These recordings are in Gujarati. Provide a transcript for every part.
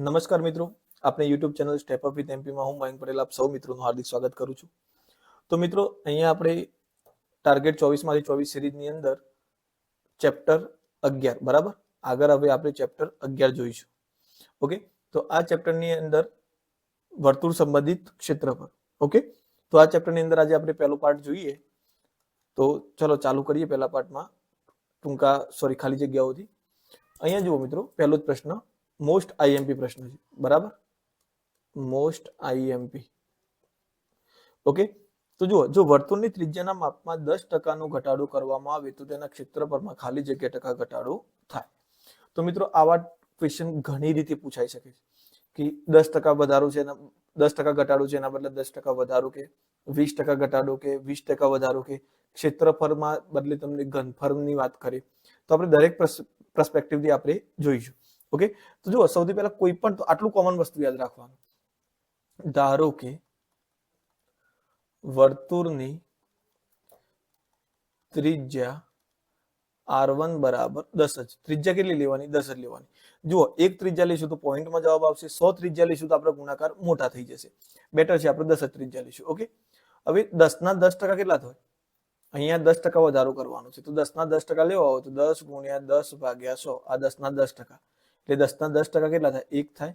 નમસ્કાર મિત્રો, આપણે YouTube channel step up with એમપીમાં હું મયંક પટેલ આપ સૌ મિત્રોનું હાર્દિક સ્વાગત કરું છું. તો મિત્રો, અહીંયા આપણે ટાર્ગેટ 24 સિરીઝની અંદર ચેપ્ટર 11 બરાબર, આગળ હવે આપણે ચેપ્ટર 11 જોઈશું. ઓકે, તો આ ચેપ્ટરની અંદર વર્તુળ સંબંધિત ક્ષેત્રફળ. ઓકે, તો આ ચેપ્ટરની અંદર આજે આપણે પહેલો પાર્ટ જોઈએ. તો ચલો ચાલુ કરીએ પહેલા પાર્ટમાં ખાલી જગ્યાઓથી. અહીંયા જુઓ મિત્રો, પહેલો જ પ્રશ્ન મોસ્ટ આઈએમપી પ્રશ્ન છે બરાબર, મોસ્ટ આઈએમપી. ઓકે, તો જુઓ, જો વર્તુળની ત્રિજ્યાના માપમાં 10% ઘટાડો કરવામાં આવે તો તેના ક્ષેત્રફળમાં ખાલી જગ્યા ટકા ઘટાડો થાય. તો મિત્રો, આવા ક્વેશ્ચન ઘણી રીતે પૂછાઈ શકે છે કે 10% વધારો છે, 10% ઘટાડો છે, એના બદલે 10% વધારો કે 20% ઘટાડો કે 20% વધારો કે ક્ષેત્રફળમાં બદલે તમને ઘનફળની વાત કરીએ તો આપણે દરેક પર્સપેક્ટિવથી આપણે જોઈશું. ઓકે, તો જુઓ, સૌથી પહેલા કોઈ પણ, તો આટલું કોમન વસ્તુ યાદ રાખવાનું. ધારો કે વર્તુળની ત્રિજ્યા R1 બરાબર 10 જ. ત્રિજ્યા કેટલી લેવાની? 10 જ લેવાની. જુઓ, એક ત્રિજ્યા લઈશું તો પોઈન્ટમાં જવાબ આવશે, 100 ત્રિજ્યા લઈશું તો આપણે ગુણાકાર મોટા થઈ જશે. બેટર છે આપણે 10 જ ત્રિજ્યા લઈશું. ઓકે, હવે 10 ના 10% કેટલા થાય? અહીંયા 10% વધારો કરવાનો છે, તો 10 ના 10% લેવા હોય તો 10 ગુણ્યા 10 ભાગ્યા 100, આ 10 ના 10%. એટલે 10 ના 10% કેટલા થાય? 1 થાય.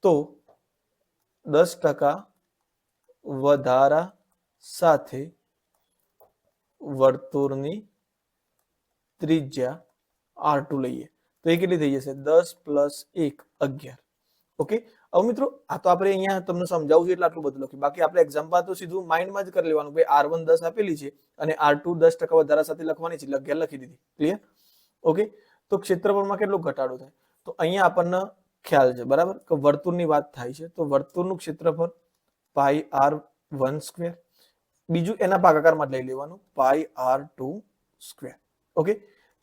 તો 10% વધારા સાથે વર્તુળની ત્રિજ્યા R2 લઈએ તો એ કેટલી થઈ જશે? 10 + 1 11. ઓકે, હવે મિત્રો, આ તો આપણે અહીંયા તમને સમજાવું છું એટલે આટલું બધું લખ્યું. બાકી આપણે એક્ઝામ્પલ તો સીધું માઇન્ડમાં જ કરી લેવાનું. ભાઈ R1 10 આપેલી છે અને R2 10% વધારા સાથે લખવાની છે, 11 લખી દીધી. ક્લિયર? ઓકે, તો ક્ષેત્રફળમાં કેટલો ઘટાડો થાય? તો અહીંયા આપણને ખ્યાલ છે બરાબર કે વર્તુળની વાત થાય છે, તો વર્તુળનું ક્ષેત્રફળ πr1². બીજું એના ભાગાકારમાં લઈ લેવાનું, πr2². ઓકે,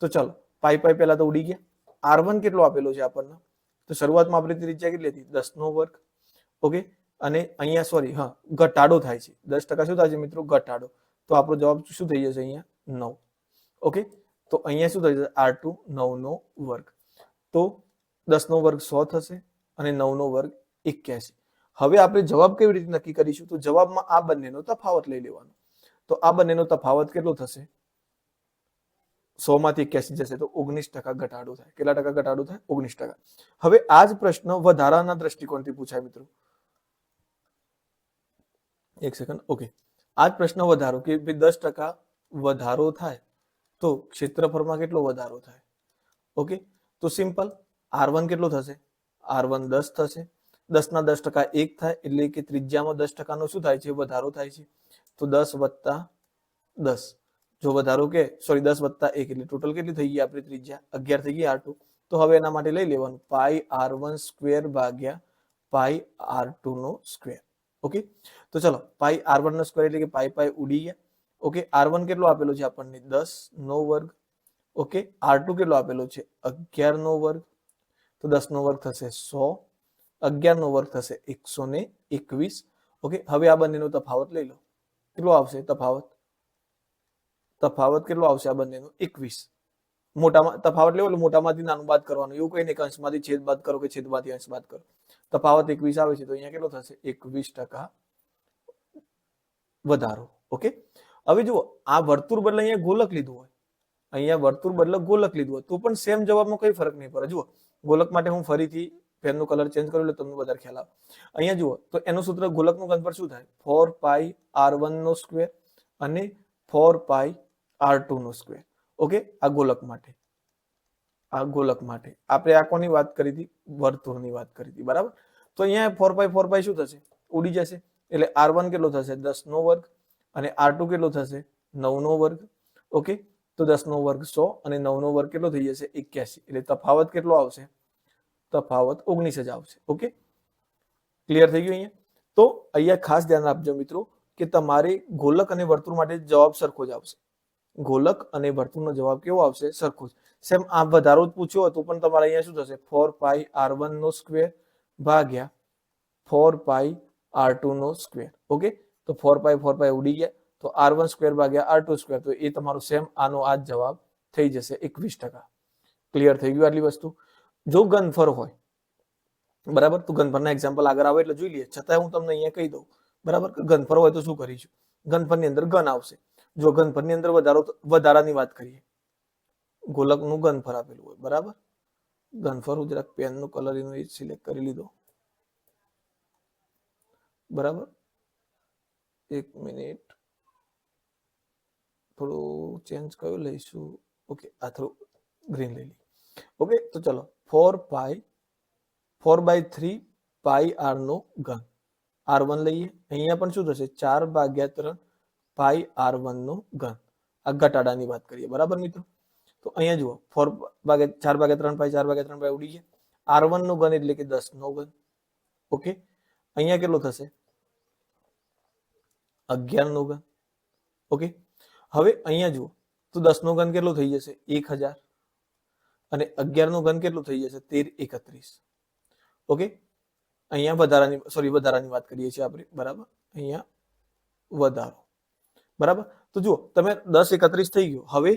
તો ચલો, પાઈ પહેલા તો ઉડી ગયા. R1 કેટલો આપેલો છે આપણને? તો શરૂઆતમાં આપણી ત્રિજ્યા કેટલી હતી? 10^2. ઓકે, અને અહીંયા ઘટાડો થાય છે, 10% શું થાય છે મિત્રો? ઘટાડો. તો આપણો જવાબ શું થઈ જશે? અહીંયા 9. ઓકે, તો અહીંયા શું થઈ જશે? R2 9^2. તો 10^2 100 થશે અને 9^2 81. હવે આપણે જવાબ કેવી રીતે નક્કી કરીશું? તો જવાબમાં આ બંનેનો તફાવત લઈ લેવાનો. તો આ બંનેનો તફાવત કેટલો થશે? 100 માંથી 81 જશે તો 19% ઘટાડો થાય. કેટલા ટકા ઘટાડો થાય? 19%. હવે આ જ પ્રશ્ન વધારાના દ્રષ્ટિકોણથી પૂછાય મિત્રો. એક સેકન્ડ. ઓકે, આ જ પ્રશ્ન વધારો કે 10% વધારો થાય તો ક્ષેત્રફળમાં કેટલો વધારો થાય? ઓકે, તો સિમ્પલ, R1 કેટલો થશે? R1 10 થશે. 10 ના 10% 1 થાય, એટલે કે ત્રિજ્યામાં 10% નો શું થાય છે? વધારો થાય છે. તો 10 + 10, જો વધારો કે 10 + 1 એટલે ટોટલ કેટલી થઈ ગઈ આપણી ત્રિજ્યા? 11 થઈ ગઈ R2. તો હવે એના માટે લઈ લેવાનું πr1² ભાગ્યા πr2². ઓકે, તો ચલો, πr1² એટલે કે પાઈ ઉડી ગયા. ઓકે, R1 કેટલો આપેલો છે આપણને? 10^2. ઓકે, R2 કેટલો આપેલો છે? 11^2. તો 10^2 થશે 100, 11^2 થશે 121. ઓકે, હવે આ બંનેનો તફાવત લઈ લો. કેટલો આવશે તફાવત? તફાવત કેટલો આવશે આ બંનેનો? 21. મોટામાં તફાવત લેવો એટલે મોટામાંથી નાનું બાદ કરવાનું, એવું કઈ નહીં કે અંશમાંથી છેદ બાદ કરો કે છેદમાંથી અંશ બાદ કરો. તફાવત 21 આવે છે તો અહીંયા કેટલો થશે? 21% વધારો. ઓકે, હવે જુઓ, આ વર્તુળ બદલે અહીંયા ગોલક લીધું હોય, અહીંયા વર્તુળ બદલે ગોલક લીધું હોય તો પણ સેમ જવાબમાં કઈ ફરક નહીં પડે. જુઓ, ગોલક માટે હું ફરીથી પેનનો કલર ચેન્જ કરું એટલે તમને વધારે ખ્યાલ આવે. અહીંયા જુઓ, તો એનું સૂત્ર ગોલકનું ઘનફળ શું થાય? 4πr1² અને 4πr2². ઓકે, આ ગોલક માટે, આ ગોલક માટે આપણે આ કોની વાત કરી હતી? વર્તુળની વાત કરી હતી બરાબર. તો અહીંયા 4π શું થશે? ઉડી જશે. એટલે R1 કેટલો થશે? 10^2 અને R2 કેટલો થશે? 9^2. ઓકે, તો 10^2 100 અને 9^2 કેટલો થઈ જશે? 81. એટલે તફાવત કેટલો આવશે? તફાવત 19 જ આવશે. ઓકે, ક્લિયર થઈ ગયું અહીંયા? તો અહીંયા ખાસ ધ્યાન આપજો મિત્રો કે તમારે ગોલક અને વર્તુળ માટે જવાબ સરખો જ આવશે. ગોલક અને વર્તુળનો જવાબ કેવો આવશે? સરખો જ. સેમ આ વધારો જ પૂછ્યો હતો પણ તમારે અહીંયા શું થશે? 4πr1² ભાગ્યા 4πr2². ઓકે, તો 4π ઉડી ગયા, તો R1² ભાગ્યા R2², તો એ તમારો સેમ આનો આ જ જવાબ થઈ જશે 21%. ક્લિયર થઈ ગયું આટલી વસ્તુ? જો ઘનફળ હોય બરાબર. તો ઘનફળના એક્ઝામ્પલ આગળ આવે એટલે જોઈ લઈએ, છતાંય હું તમને અહીંયા કહી દઉં, બરાબર, કે ઘનફળ હોય તો શું કરીશું, ઘનફળની અંદર ઘન આવશે. જો ઘનફળની અંદર વધારાની વાત કરીએ, ગોલકનું ઘનફળ આપેલું હોય, બરાબર, ઘનફળ હું જરાક પેનનું કલર એનું સિલેક્ટ કરી લીધો, બરાબર, 1 મિનિટ, થોડું ચેન્જ કયું લઈશું, ઓકે, આ થોડું ગ્રીન લઈ લઈએ. ઓકે, તો ચલો 4/3 પાઈ આર નો ઘન, R1 લઈએ, અહીંયા પણ શું થશે, 4/3 પાઈ R1 નો ઘન. આ ઘટાડાની વાત કરીએ, બરાબર મિત્રો. તો અહીંયા જુઓ, 4/3 પાઈ 4/3 પાઈ ઉડી ગયા. R1 નો ઘન એટલે કે 10 નો ઘન. ઓકે, અહીંયા કેટલો થશે, 11 નો ઘન. ઓકે, હવે અહીંયા જુઓ, તો 10 નો ઘન કેટલો થઈ જશે, 1000, અને 11 નો ઘન કેટલો થઈ જશે, 1331. ઓકે, અહીંયા વધારાની વાત કરીએ છીએ આપણે, બરાબર, અહીંયા વધારો, બરાબર. તો જુઓ તમે 1031 થઈ ગયો. હવે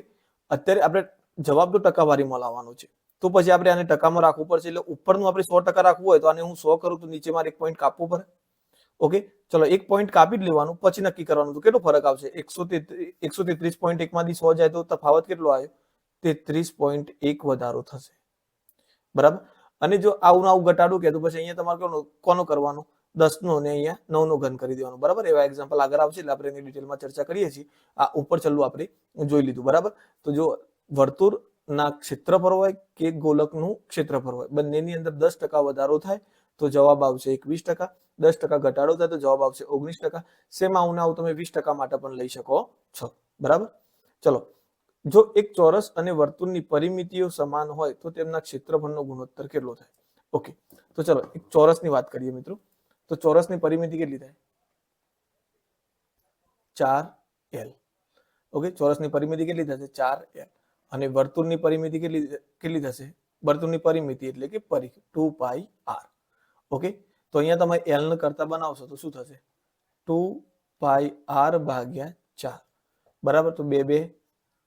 અત્યારે આપણે જવાબ તો ટકાવારીમાં લાવવાનો છે, તો પછી આપણે આને ટકામાં રાખવું પડશે. એટલે ઉપરનું આપણે 100% રાખવું હોય તો આને હું 100 કરું તો નીચે મારે 1 પોઈન્ટ કાપવો પડે. ઓકે, ચલો 1 પોઈન્ટ કાપી જ લેવાનું, પછી નક્કી કરવાનું તો કેટલો ફરક આવશે. 133.1 માંથી 100 જાય તો તફાવત કેટલો આવ્યો, 33.1 વધારો થશે, બરાબર. અને જો આવું ઘટાડું કે તો પછી અહીંયા તમારે કોનો કરવાનો, 10 નો, અને અહીંયા 9 નો ઘન કરી દેવાનો, બરાબર. એવા એક્ઝામ્પલ આગળ આવશે એટલે આપણે એની ડિટેલમાં ચર્ચા કરીએ છીએ. આ ઉપર છેલ્લું આપણે જોઈ લીધું, બરાબર. તો જો વર્તુળના ક્ષેત્રફળ હોય કે ગોલકનું ક્ષેત્રફળ હોય, બંનેની અંદર 10% વધારો થાય તો જવાબ આવશે 21%, 10% ઘટાડો થાય તો જવાબ આવશે 19%. સેમ આવું ને આવું તમે 20% માટે પણ લઈ શકો છો, બરાબર. ચલો, જો એક ચોરસ અને વર્તુળની પરિમિતિઓ સમાન હોય તો તેમના ક્ષેત્રફળનો ગુણોત્તર કેટલો થાય. ઓકે, તો ચલો એક ચોરસની વાત કરીએ મિત્રો. તો ચોરસની પરિમિતિ કેટલી થાય, 4L. ઓકે, ચોરસની પરિમિતિ કેટલી થશે, 4L. અને વર્તુળની પરિમિતિ કેટલી થશે, વર્તુળની પરિમિતિ એટલે કે પરિઘ 2πr. ઓકે, તો અહીંયા તમે L ને કરતા બનાવશો તો શું થશે, 2πr/4, બરાબર. તો 2 2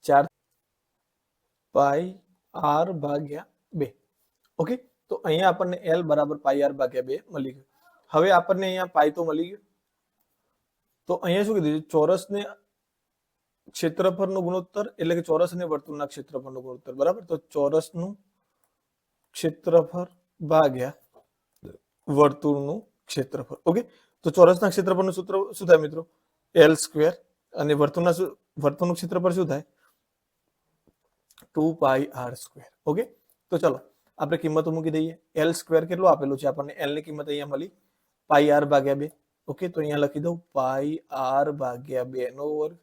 4 πr/2. ઓકે, તો અહીંયા આપણને L બરાબર πr/2 મળી ગયું. હવે આપણને અહીંયા પાઈ તો મળી ગયું. તો અહીંયા શું કીધું, ચોરસને ક્ષેત્રફળનો ગુણોત્તર એટલે કે ચોરસ અને વર્તુળના ક્ષેત્રફળનો ગુણોત્તર, બરાબર. તો ચોરસનું ક્ષેત્રફળ ભાગ્યા વર્તુળનું ક્ષેત્રફળ. ઓકે, તો ચોરસના ક્ષેત્રફળનું સૂત્ર શું થાય મિત્રો, L², અને વર્તુળનું ક્ષેત્રફળ શું થાય, 2πr². ઓકે, તો ચલો આપણે કિંમતો મૂકી દઈએ. L² કેટલું આપેલું છે આપણને, L ની કિંમત અહીંયા મળી πr/2. ઓકે, તો અહીંયા લખી દઉં πr/2 નો વર્ગ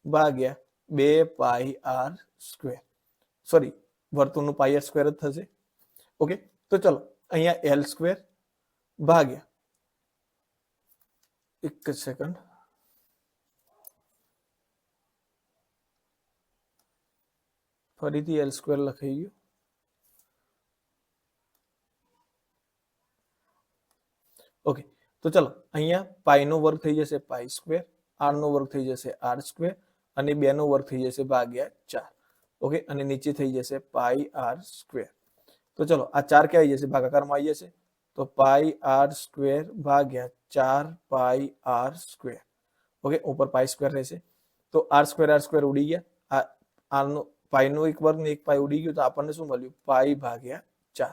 ભાગ્યા 2πr². સોરી, વર્તુળનું πr² જ થશે. ઓકે, તો ચલો અહીંયા L² ભાગ્યા, એક જ સેકન્ડ, ફરીથી L² લખાઈ ગયું. ઓકે, તો ચલો અહીંયા પાઈ નો વર્ગ થઈ જશે π², r નો વર્ગ થઈ જશે r², અને 2 નો વર્ગ થઈ જશે ભાગ્યા 4. ઓકે, અને નીચે થઈ જશે πr². તો ચલો આ 4 ક્યાં આવી જશે, ભાગાકારમાં આવી જશે, તો πr² ભાગ્યા 4πr². ઓકે, ઉપર π² રહેશે, તો r² ઉડી ગયા, આ r નો પાઈ નો એક વર્ગ ને એક પાઈ ઉડી ગયું, તો આપણને શું મળ્યું, π/4.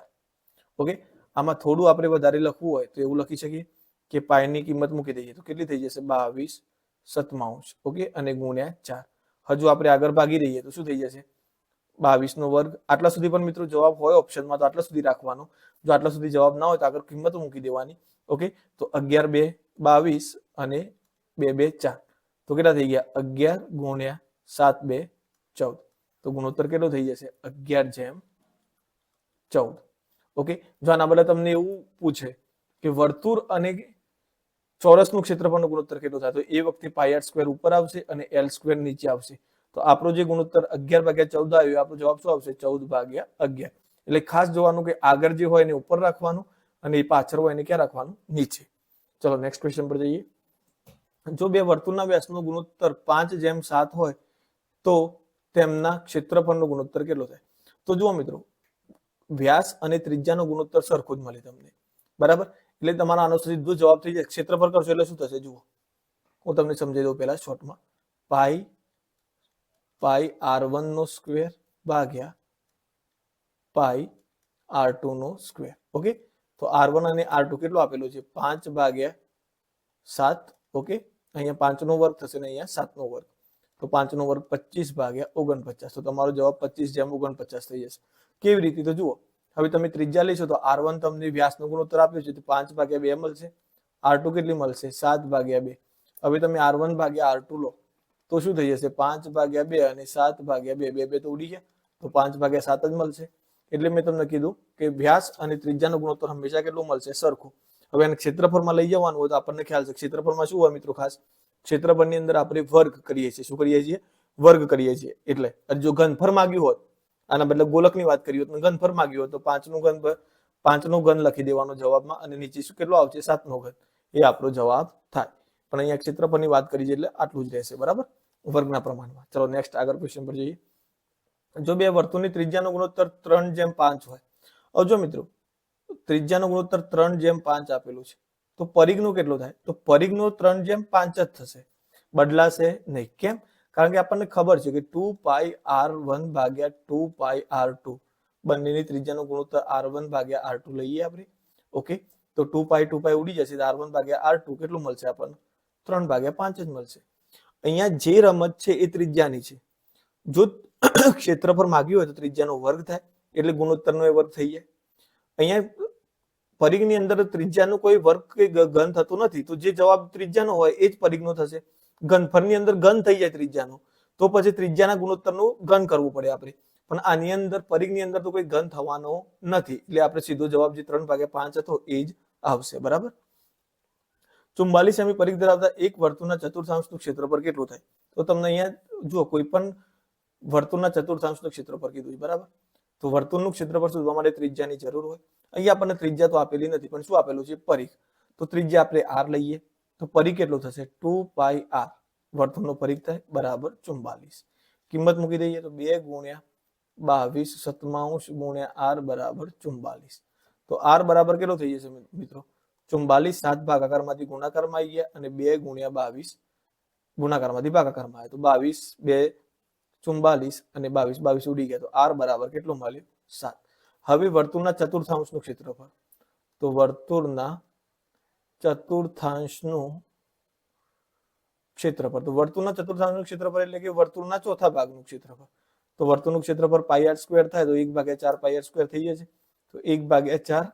ઓકે, આમાં થોડું આપણે વધારે લખવું હોય તો એવું લખી શકીએ કે પાઈની કિંમત મૂકી દઈએ તો કેટલી થઈ જશે, 22/7. ઓકે, અને ગુણ્યા 4. હજુ આપણે આગળ ભાગી દઈએ તો શું થઈ જશે, 22 નો વર્ગ. આટલા સુધી પણ મિત્રો જવાબ હોય ઓપ્શનમાં તો આટલા સુધી રાખવાનો. જો આટલા સુધી જવાબ ના હોય તો આગળ કિંમત મૂકી દેવાની. ઓકે, તો 11 2 22 અને 2 2 4, તો કેટલા થઈ ગયા, 11 ગુણ્યા 7 2 14. તો ગુણોત્તર કેટલો થઈ જશે, 11/14. ઓકે, જો આના બદલે તમને એવું પૂછે કે વર્તુળ અને ચોરસનું ક્ષેત્રફળનો ગુણોત્તર કેટલો થાય, તો એ વખતે πr² ઉપર આવશે અને L² નીચે આવશે. તો આપણો જે ગુણોત્તર 11/14 આવ્યો, આપણો જવાબ શું આવશે, 14/11. એટલે ખાસ જોવાનું કે આગળ જે હોય એને ઉપર રાખવાનું અને એ પાછળ હોય એને ક્યાં રાખવાનું, નીચે. ચલો નેક્સ્ટ ક્વેશ્ચન પર જઈએ. જો બે વર્તુળના વ્યાસનો ગુણોત્તર 5/7 હોય તો તેમના ક્ષેત્રફળનો ગુણોત્તર કેટલો થાય. તો જુઓ મિત્રો, વ્યાસ અને ત્રિજ્યાનો ગુણોત્તર સરખો જ મળે તમને. બરાબર. એટલે તમારો આનો સીધો જવાબ થઈ જાય. ક્ષેત્રફળ કરશો એટલે શું થશે જુઓ, હું તમને સમજાવી દઉં પહેલા શોર્ટમાં. પાઈ r1 નો સ્ક્વેર ભાગ્યા પાઈ r2 નો સ્ક્વેર. ઓકે, તો r1 અને r2 કેટલું આપેલું છે? 5/7. ઓકે, અહીંયા 5 નો વર્ગ થશે ને અહીંયા 7 નો વર્ગ, તો 5 નો વર્ગ 25/49. તો તમારો જવાબ 25/49 થઈ જશે. કેવી રીતે? તો જુઓ, હવે તમે ત્રિજ્યા લેશો તો r1 તમને વ્યાસનો ગુણોત્તર આપ્યો છે તો 5/2 મળશે. r2 કેટલી મળશે? 7/2. હવે તમે r1 ભાગ્યા r2 લો તો શું થઈ જશે? 5/2 અને 7/2. બે તો ઉડી ગયા, તો 5/7 જ મળશે. એટલે મેં તમને કીધું કે વ્યાસ અને ત્રિજ્યાનો ગુણોત્તર હંમેશા કેટલું મળશે? સરખું. હવે એને ક્ષેત્રફળમાં લઈ જવાનું હોય તો આપણને ખ્યાલ છે ક્ષેત્રફળમાં શું હોય મિત્રો? ખાસ ક્ષેત્રફળની અંદર આપણે વર્ગ કરીએ છીએ. શું કરીએ છીએ? વર્ગ કરીએ છીએ. એટલે જો ઘનફળ માંગ્યું હોત, આના બદલે ગોલકની વાત કરી હોત, ઘનફળ માંગ્યું હોત તો 5નો ઘન લખી દેવાનો જવાબમાં, અને નીચે શું કેટલો આવશે? 7નો ઘન. એ આપણો જવાબ થાય. પણ અહીંયા ક્ષેત્રફળની વાત કરી છે એટલે આટલું જ રહેશે. બરાબર, વર્ગના પ્રમાણમાં. ચલો નેક્સ્ટ આગળ ક્વેશ્ચન પર જઈએ. જો બે વર્તુળની ત્રિજ્યાનો ગુણોત્તર 3/5 હોય. હવે જો મિત્રો ત્રિજ્યાનો ગુણોત્તર 3/5 આપેલું છે તો પરિઘનો કેટલો થાય? તો પરિઘનો 3/5 જ થશે, બદલાશે નહીં. કેમ? કારણ કે આપણને ખબર છે કે 2πr1 ભાગ્યા 2πr2 બંનેની ત્રિજ્યાનો ગુણોત્તર r1 ભાગ્યા r2 લઈએ આપણે. ઓકે, તો 2π ઉડી જશે, r1 ભાગ્યા r2 કેટલું મળશે આપણને? 3/5 જ મળશે. અહીંયા જે રમત છે એ ત્રિજ્યાની છે. જો ક્ષેત્રફળ માગ્યું હોય તો ત્રિજ્યાનો વર્ગ થાય, એટલે ગુણોત્તરનો એ વર્ગ થઈ જાય. અહીંયા પરિઘની અંદર ત્રિજ્યાનો કોઈ વર્ગ કે ઘન થતું નથી, તો જે જવાબ ત્રિજ્યાનો હોય એ જ પરિઘનો થશે. ઘનફળની અંદર ઘન થઈ જાય ત્રિજ્યાનો, તો પછી ત્રિજ્યાના ગુણોત્તરનું ઘન કરવું પડે આપણે. પણ આની અંદર પરિઘની અંદર તો કોઈ ઘન થવાનો નથી, એટલે આપણે સીધો જવાબ જે 3/5 હતો એ જ આવશે. બરાબર. 44 સેમી પરિઘ ધરાવતા એક વર્તુળના ચતુર્થાંશનું ક્ષેત્રફળ કેટલું થાય? તો તમને અહીંયા જુઓ, કોઈ પણ વર્તુળના ચતુર્થાંશનું ક્ષેત્રફળ કીધું છે. બરાબર. તો વર્તુળનું ક્ષેત્રફળ શોધવા માટે ત્રિજ્યાની જરૂર હોય. અહીંયા આપણને ત્રિજ્યા તો આપેલી નથી, પણ શું આપેલું છે? પરિઘ. તો ત્રિજ્યા આપણે r લઈએ તો પરિઘ કેટલો થશે? 2πr. વર્તુળનો પરિઘ થાય બરાબર 44. કિંમત મૂકી દઈએ તો 2 × 22 / r બરાબર 44. તો r બરાબર કેટલો થઈ જશે મિત્રો? 44. 7 ભાગાકારમાંથી ગુણાકારમાં આવી ગયા અને 2 × 22 ગુણાકારમાંથી ભાગાકારમાં આવ્યા, તો 22 2 44 અને 22 ઉડી ગયા, તો r બરાબર કેટલું મળ્યું? 7. હવે વર્તુળના ચતુર્થાંશનું ક્ષેત્રફળ. તો વર્તુળના ચતુર્થાંશનું ક્ષેત્રફળ, તો વર્તુળના ચતુર્થાંશનું ક્ષેત્રફળ એટલે કે વર્તુળના ચોથા ભાગનું ક્ષેત્રફળ. તો વર્તુળનું ક્ષેત્રફળ πr² થાય તો 1/4 πr² થઈ જશે. તો 1/4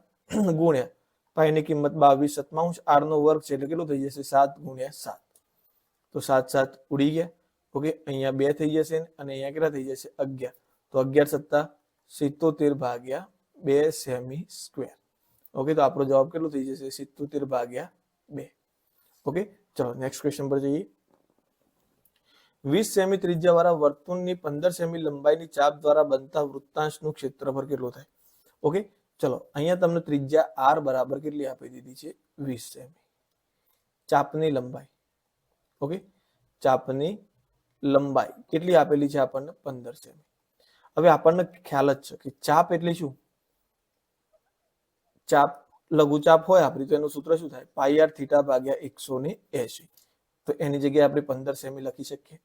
ગુણ્યા પાઈની કિંમત 22/7 r નો વર્ગ છે એટલે કેટલું થઈ જશે? 7 × 7. તો 7 ઉડી ગયા. ઓકે, અહીંયા 2 થઈ જશે અને અહીંયા કેટલા થઈ જશે? 11. તો 11 + 77/2 સેમી સ્ક્વેર. ઓકે, તો આપણો જવાબ કેટલો થઈ જશે? 77/2. ઓકે, ચલો નેક્સ્ટ ક્વેશ્ચન પર જઈએ. 20 સેમી ત્રિજ્યાવાળા વર્તુળની 15 સેમી લંબાઈની ચાપ દ્વારા બનતા વૃત્તાંશનું ક્ષેત્રફળ કેટલું થાય? ઓકે, ચલો અહીંયા તમને ત્રિજ્યા r બરાબર કેટલી આપી દીધી છે? 20 સેમી. ચાપની લંબાઈ, ઓકે, ચાપની લંબાઈ કેટલી આપેલી છે આપણને? 15 સેમી. હવે આપણને ખ્યાલ જ છે કે ચાપ એટલે શું? ચાપ લઘુચાપ હોય આપણી તો એનું સૂત્ર શું થાય? πr θ ભાગ્યા 180. તો એની જગ્યાએ આપણે 15 સેમી લખી શકીએ.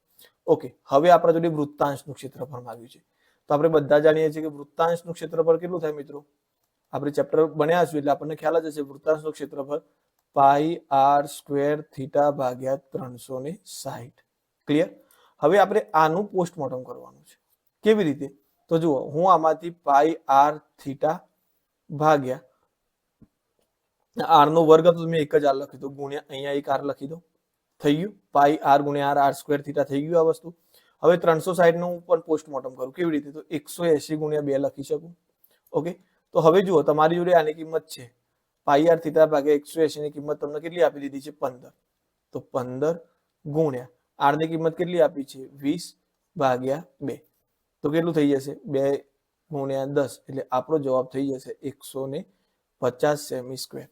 ઓકે, હવે આપણા જોડે વૃત્તાંશનું ક્ષેત્રફળ માંગ્યું છે. તો આપણે બધા જાણીએ છીએ કે વૃત્તાંશનું ક્ષેત્રફળ કેટલું થાય મિત્રો? આપણે ચેપ્ટર ભણ્યા છું એટલે આપણને ખ્યાલ જ હશે. વૃત્તાંશનું ક્ષેત્રફળ πr² θ ભાગ્યા 360. ક્લિયર? હવે આપણે આનું પોસ્ટમોર્ટમ કરવાનું છે. કેવી રીતે? તો જુઓ, હું આમાંથી πr θ ભાગ્યા r નો વર્ગ હતો મેં એક જ r લખી દો, ગુણ્યા અહીંયા એક r લખી દો, થઈ ગયું. πr × r² θ થઈ ગયું આ વસ્તુ. હવે 360 નું પણ પોસ્ટમોર્ટમ કરું. કેવી રીતે? તો 180 × 2 લખી શકું. ઓકે, તો હવે જુઓ, તમારી જોડે આની કિંમત છે πr θ ભાગ્યા 180 ની કિંમત તમને કેટલી આપી દીધી છે? 15. તો 15 ગુણ્યા r ની કિંમત કેટલી આપી છે? 20/2. તો કેટલું થઈ જશે? 2 × 10 એટલે આપણો જવાબ થઈ જશે 150 સેમી સ્ક્વેર.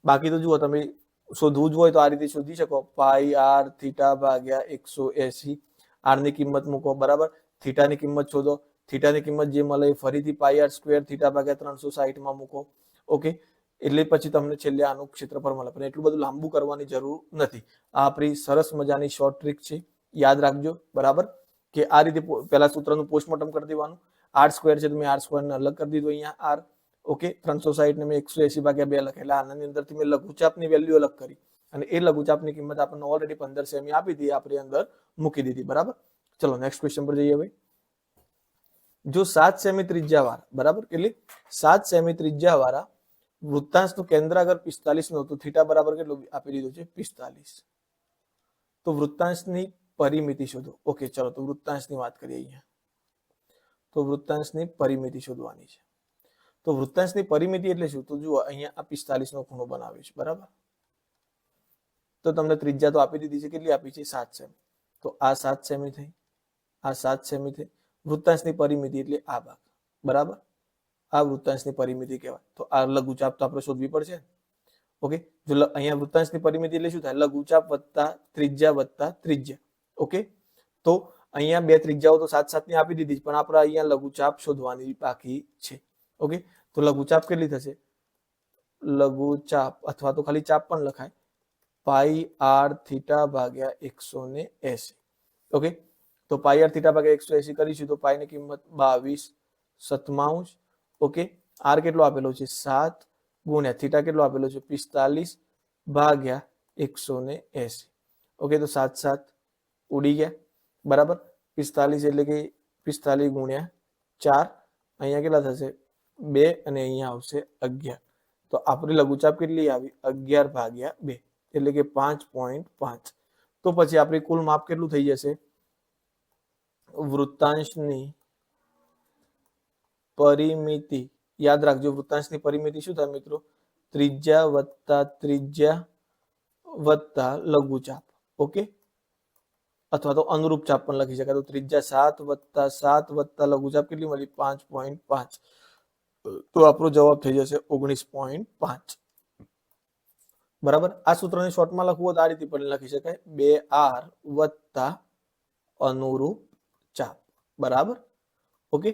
બાકી તો જુઓ, તમે શોધવું જ હોય તો આ રીતે શોધી શકો. πr θ ભાગ્યા 180. r ની કિંમત મૂકો, બરાબર. θ ની કિંમત શોધો. θ ની કિંમત જે મળે ફરીથી πr² θ ભાગ્યા 360 માં મૂકો. ઓકે, એટલે પછી તમને છેલ્લે આનું ક્ષેત્રફળ મળે. પણ એટલું બધું લાંબુ કરવાની જરૂર નથી. આ આપણી સરસ મજાની શોર્ટ ટ્રીક છે, યાદ રાખજો. બરાબર, કે આ રીતે પહેલા સૂત્રનું પોસ્ટમોર્ટમ કરી દેવાનું. આર સ્ક્વેર છે, તમે આર સ્ક્વેર ને અલગ કરી દીધું અહીંયા આર. ઓકે, 360 ને મેં 180/2 લખે, એટલે આની અંદરથી મેં લઘુચાપની વેલ્યુ અલગ કરી, અને એ લઘુચાપની કિંમત આપણને ઓલરેડી 15 સેમી આપી હતી, આપણે અંદર મૂકી દીધી. બરાબર, ચલો નેક્સ્ટ ક્વેશ્ચન પર જઈએ. હવે જો 7 સેમી ત્રિજ્યા વાળા, બરાબર, કેટલી 7 સેમી ત્રિજ્યા વાળા વૃત્તાંશનું કેન્દ્રાગર 45 નો, તો થીટા બરાબર કેટલું આપી દીધું છે 45. તો વૃત્તાંશની પરિમિતિ શોધો. ઓકે, ચલો તો વૃત્તાંશની વાત કરીએ અહીંયા. તો વૃત્તાંશની પરિમિતિ શોધવાની છે. તો વૃત્તાંશની પરિમિતિ એટલે શું? તો જુઓ અહીંયા આ 45 નો ખૂણો બનાવે છે. બરાબર, તો તમને ત્રિજ્યા તો આપી દીધી છે, કેટલી આપી છે 7 સેમી. તો આ 7 સેમી થઈ, આ 7 સેમી થઈ. વૃત્તાંશની પરિમિતિ એટલે આ ભાગ. બરાબર, આ વૃત્તાંશની પરિમિતિ કહેવાય. તો આ લઘુચાપ તો આપણે શોધવી પડશે. ઓકે, જો અહીંયા વૃત્તાંશની પરિમિતિ એટલે શું થાય? લઘુચાપ વત્તા ત્રિજ્યા. ઓકે, તો અહીંયા બે ત્રિજ્યાઓ તો 7 ની આપી દીધી, પણ આપણે અહીંયા લઘુચાપ શોધવાની બાકી છે. ઓકે, તો લઘુચાપ કેટલી થશે? લઘુચાપ અથવા તો ખાલી ચાપ પણ લખાય, પાઈ આર થીટા ભાગ્યા 180. ઓકે, તો પાઈ આર થીટા ભાગ્યા 180 કરીશું તો પાઈ ની કિંમત 22/97. ઓકે, આર કેટલો આપેલો છે 7 ગુણ્યા થીટા કેટલો આપેલો છે 45/180. ઓકે, તો 7 7 ઉડી ગયા. બરાબર, 45 એટલે કે 45 ગુણ્યા 4, અહીંયા કેટલા થશે 2, અને અહીંયા આવશે 11. તો આપણી લઘુચાપ કેટલી આવી? 11/2, એટલે કે 5.5. તો પછી આપણી કુલ માપ કેટલું થઈ જશે? વૃત્તાંશની પરિમિતિ, યાદ રાખજો, વૃત્તાંશની પરિમિતિ શું થાય મિત્રો? ત્રિજ્યા વત્તા લઘુચાપ. ઓકે, અથવા તો અનુરૂપ ચાપ પણ લખી શકાય. તો ત્રિજ્યા 7 વત્તા લઘુચાપ કેટલી મળી? 5.5. તો આપણો જવાબ થઈ જશે 19.5. બરાબર, આ સૂત્રને શોર્ટમાં લખવું હોય તો આ રીતે પણ લખી શકાય, 2r વત્તા અનુરૂપ ચાપ. બરાબર, ઓકે,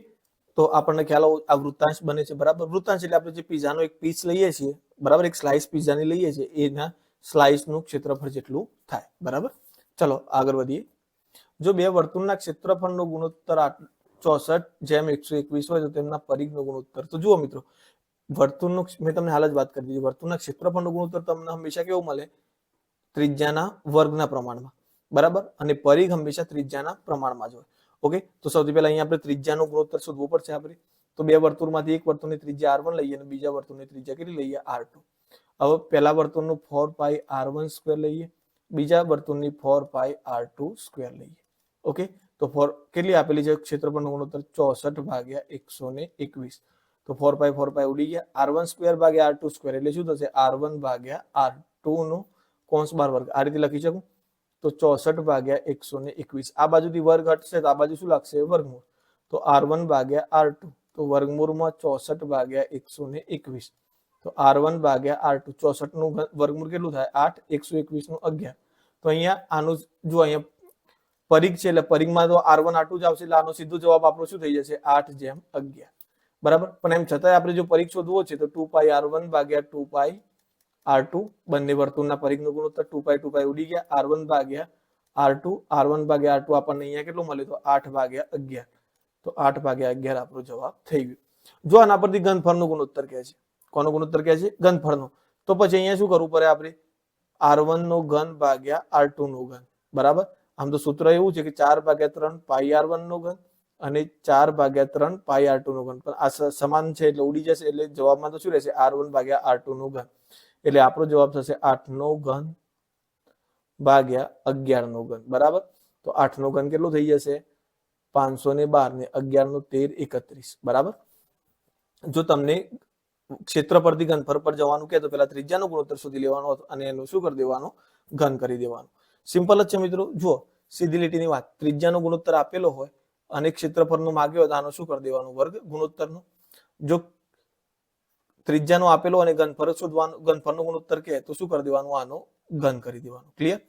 તો આપણને ખ્યાલ આ વૃત્તાંશ બને છે. બરાબર, વૃત્તાંશ એટલે આપણે જે પીઝાનો એક પીસ લઈએ છીએ, બરાબર, એક સ્લાઇસ પીઝાની લઈએ છીએ, એના સ્લાઇસનું ક્ષેત્રફળ જેટલું થાય. બરાબર, ચલો આગળ વધીએ. જો બે વર્તુળના ક્ષેત્રફળનો ગુણોત્તર 64:121 હોય તો તેમના પરિઘનો ગુણોત્તર. તો જુઓ મિત્રો, વર્તુળનું મેં તમને હાલ જ વાત કરી દીધી, વર્તુળના ક્ષેત્રફળનો ગુણોત્તર તમને હંમેશા કેવું મળે? ત્રિજ્યાના વર્ગના પ્રમાણમાં. બરાબર, અને પરિઘ હંમેશા ત્રિજ્યાના પ્રમાણમાં જ હોય. ઓકે, તો સૌથી પહેલા અહીંયા આપણે ત્રિજ્યાનો ગુણોત્તર શોધવો પડશે આપણે. તો બે વર્તુળમાંથી એક વર્તુળની ત્રિજ્યા r1 લઈએ અને બીજા વર્તુળની ત્રિજ્યા કેટલી લઈએ? r2. હવે પહેલા વર્તુળનું 4πr1² લઈએ, બીજા વર્તુળની 4πr2² લઈએ. ઓકે, તો કેટલી આપેલી છે ક્ષેત્રફળનો ગુણોત્તર? 64/121. તો 4π ઉડી ગયા. r1² / r2² એટલે શું થશે? r1/r2 નો કૌંસ બાર વર્ગ. આ રીતે લખી શકું. તો 64/121. આ બાજુથી વર્ગ હટશે તો આ બાજુ શું લાગશે? વર્ગમૂળ. તો r1/r2, તો વર્ગમૂળમાં 64/121. તો r1/r2, 64 નું વર્ગમૂળ કેટલું થાય? 8, 121 નું 11. તો અહીંયા આનું જો અહીંયા પરિઘ છે એટલે પરિઘમાં તો r1 r2 જ આવશે, એટલે આનો સીધો જવાબ આપણો શું થઈ જશે? 8/11. બરાબર, પણ એમ છતાંય આપણે જો પરિઘ શોધવો છે તો 2πr1/2πr2, બંને વર્તુળના પરિઘનો ગુણોત્તર 2π ઉડી ગયા. r1/r2 આપણને અહીંયા કેટલું મળે? તો 8/11. તો 8/11 આપણો જવાબ થઈ ગયો. જો આના પરથી ઘનફળનો ગુણોત્તર કહે છે, કોનો ગુણોત્તર કહે છે? ઘનફળનો. તો પછી અહીંયા શું કરવું પડે આપણે? r1 નો ઘન ભાગ્યા r2 નો ઘન. બરાબર, આમ તો સૂત્ર એવું છે કે 4/3 πr1 નો ઘન અને 4/3 πr2 નો ઘન, પણ આ સમાન છે એટલે ઉડી જશે, એટલે જવાબમાં તો શું રહેશે? r1/r2 નો ઘન. એટલે આપણો જવાબ થશે 8 નો ઘન ભાગ્યા 11 નો ઘન. બરાબર, તો 8 નો ઘન કેટલું થઈ જશે? 512 ને 11 નો 13, 31. બરાબર, જો તમને ક્ષેત્ર પરથી ઘનફળ પર જવાનું કે તો પેલા ત્રિજ્યાનો ગુણોત્તર શોધી લેવાનો અને એનું શું કરી દેવાનું? ઘન કરી દેવાનું. સિમ્પલ જ છે મિત્રો. જુઓ, સીધી લીટીની વાત, ત્રિજ્યાનો ગુણોત્તર આપેલો હોય અને ક્ષેત્રફળનો માગ્યો હોય તો આનો શું કરી દેવાનું? વર્ગ ગુણોત્તરનો. જો ત્રિજ્યાનો આપેલો અને ઘનફળ શોધવાનું, ઘનફળનો ગુણોત્તર કહે તો શું કરી દેવાનું? આનો ઘન કરી દેવાનું. ક્લિયર?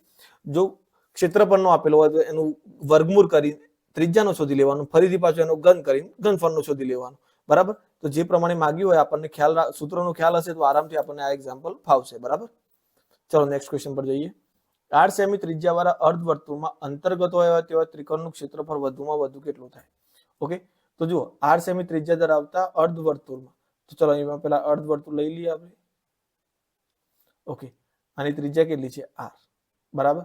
જો ક્ષેત્રફળનો આપેલો હોય તો એનું વર્ગમૂળ કરી ત્રિજ્યાનો શોધી લેવાનું, ફરીથી પાછું એનો ઘન કરીને ઘનફળનો શોધી લેવાનું. બરાબર. તો જે પ્રમાણે માંગ્યું હોય આપણને સૂત્રનો ખ્યાલ હશે તો આરામથી આપણને આ એક્ઝામ્પલ ફાવશે. બરાબર. ચલો નેક્સ્ટ ક્વેશ્ચન પર જઈએ. 8 સેમી ત્રિજ્યાવાળા અર્ધવર્તુળમાં અંતર્ગત હોય તેવા ત્રિકોણનું ક્ષેત્રફળ વધુમાં વધુ કેટલું થાય? ઓકે, તો જુઓ 8 સેમી ત્રિજ્યા ધરાવતા અર્ધવર્તુળમાં, તો ચલો અહીંયા પેલા અર્ધવર્તુળ લઈ લઈએ આપણે. ઓકે, આની ત્રિજ્યા કેટલી છે? r. બરાબર.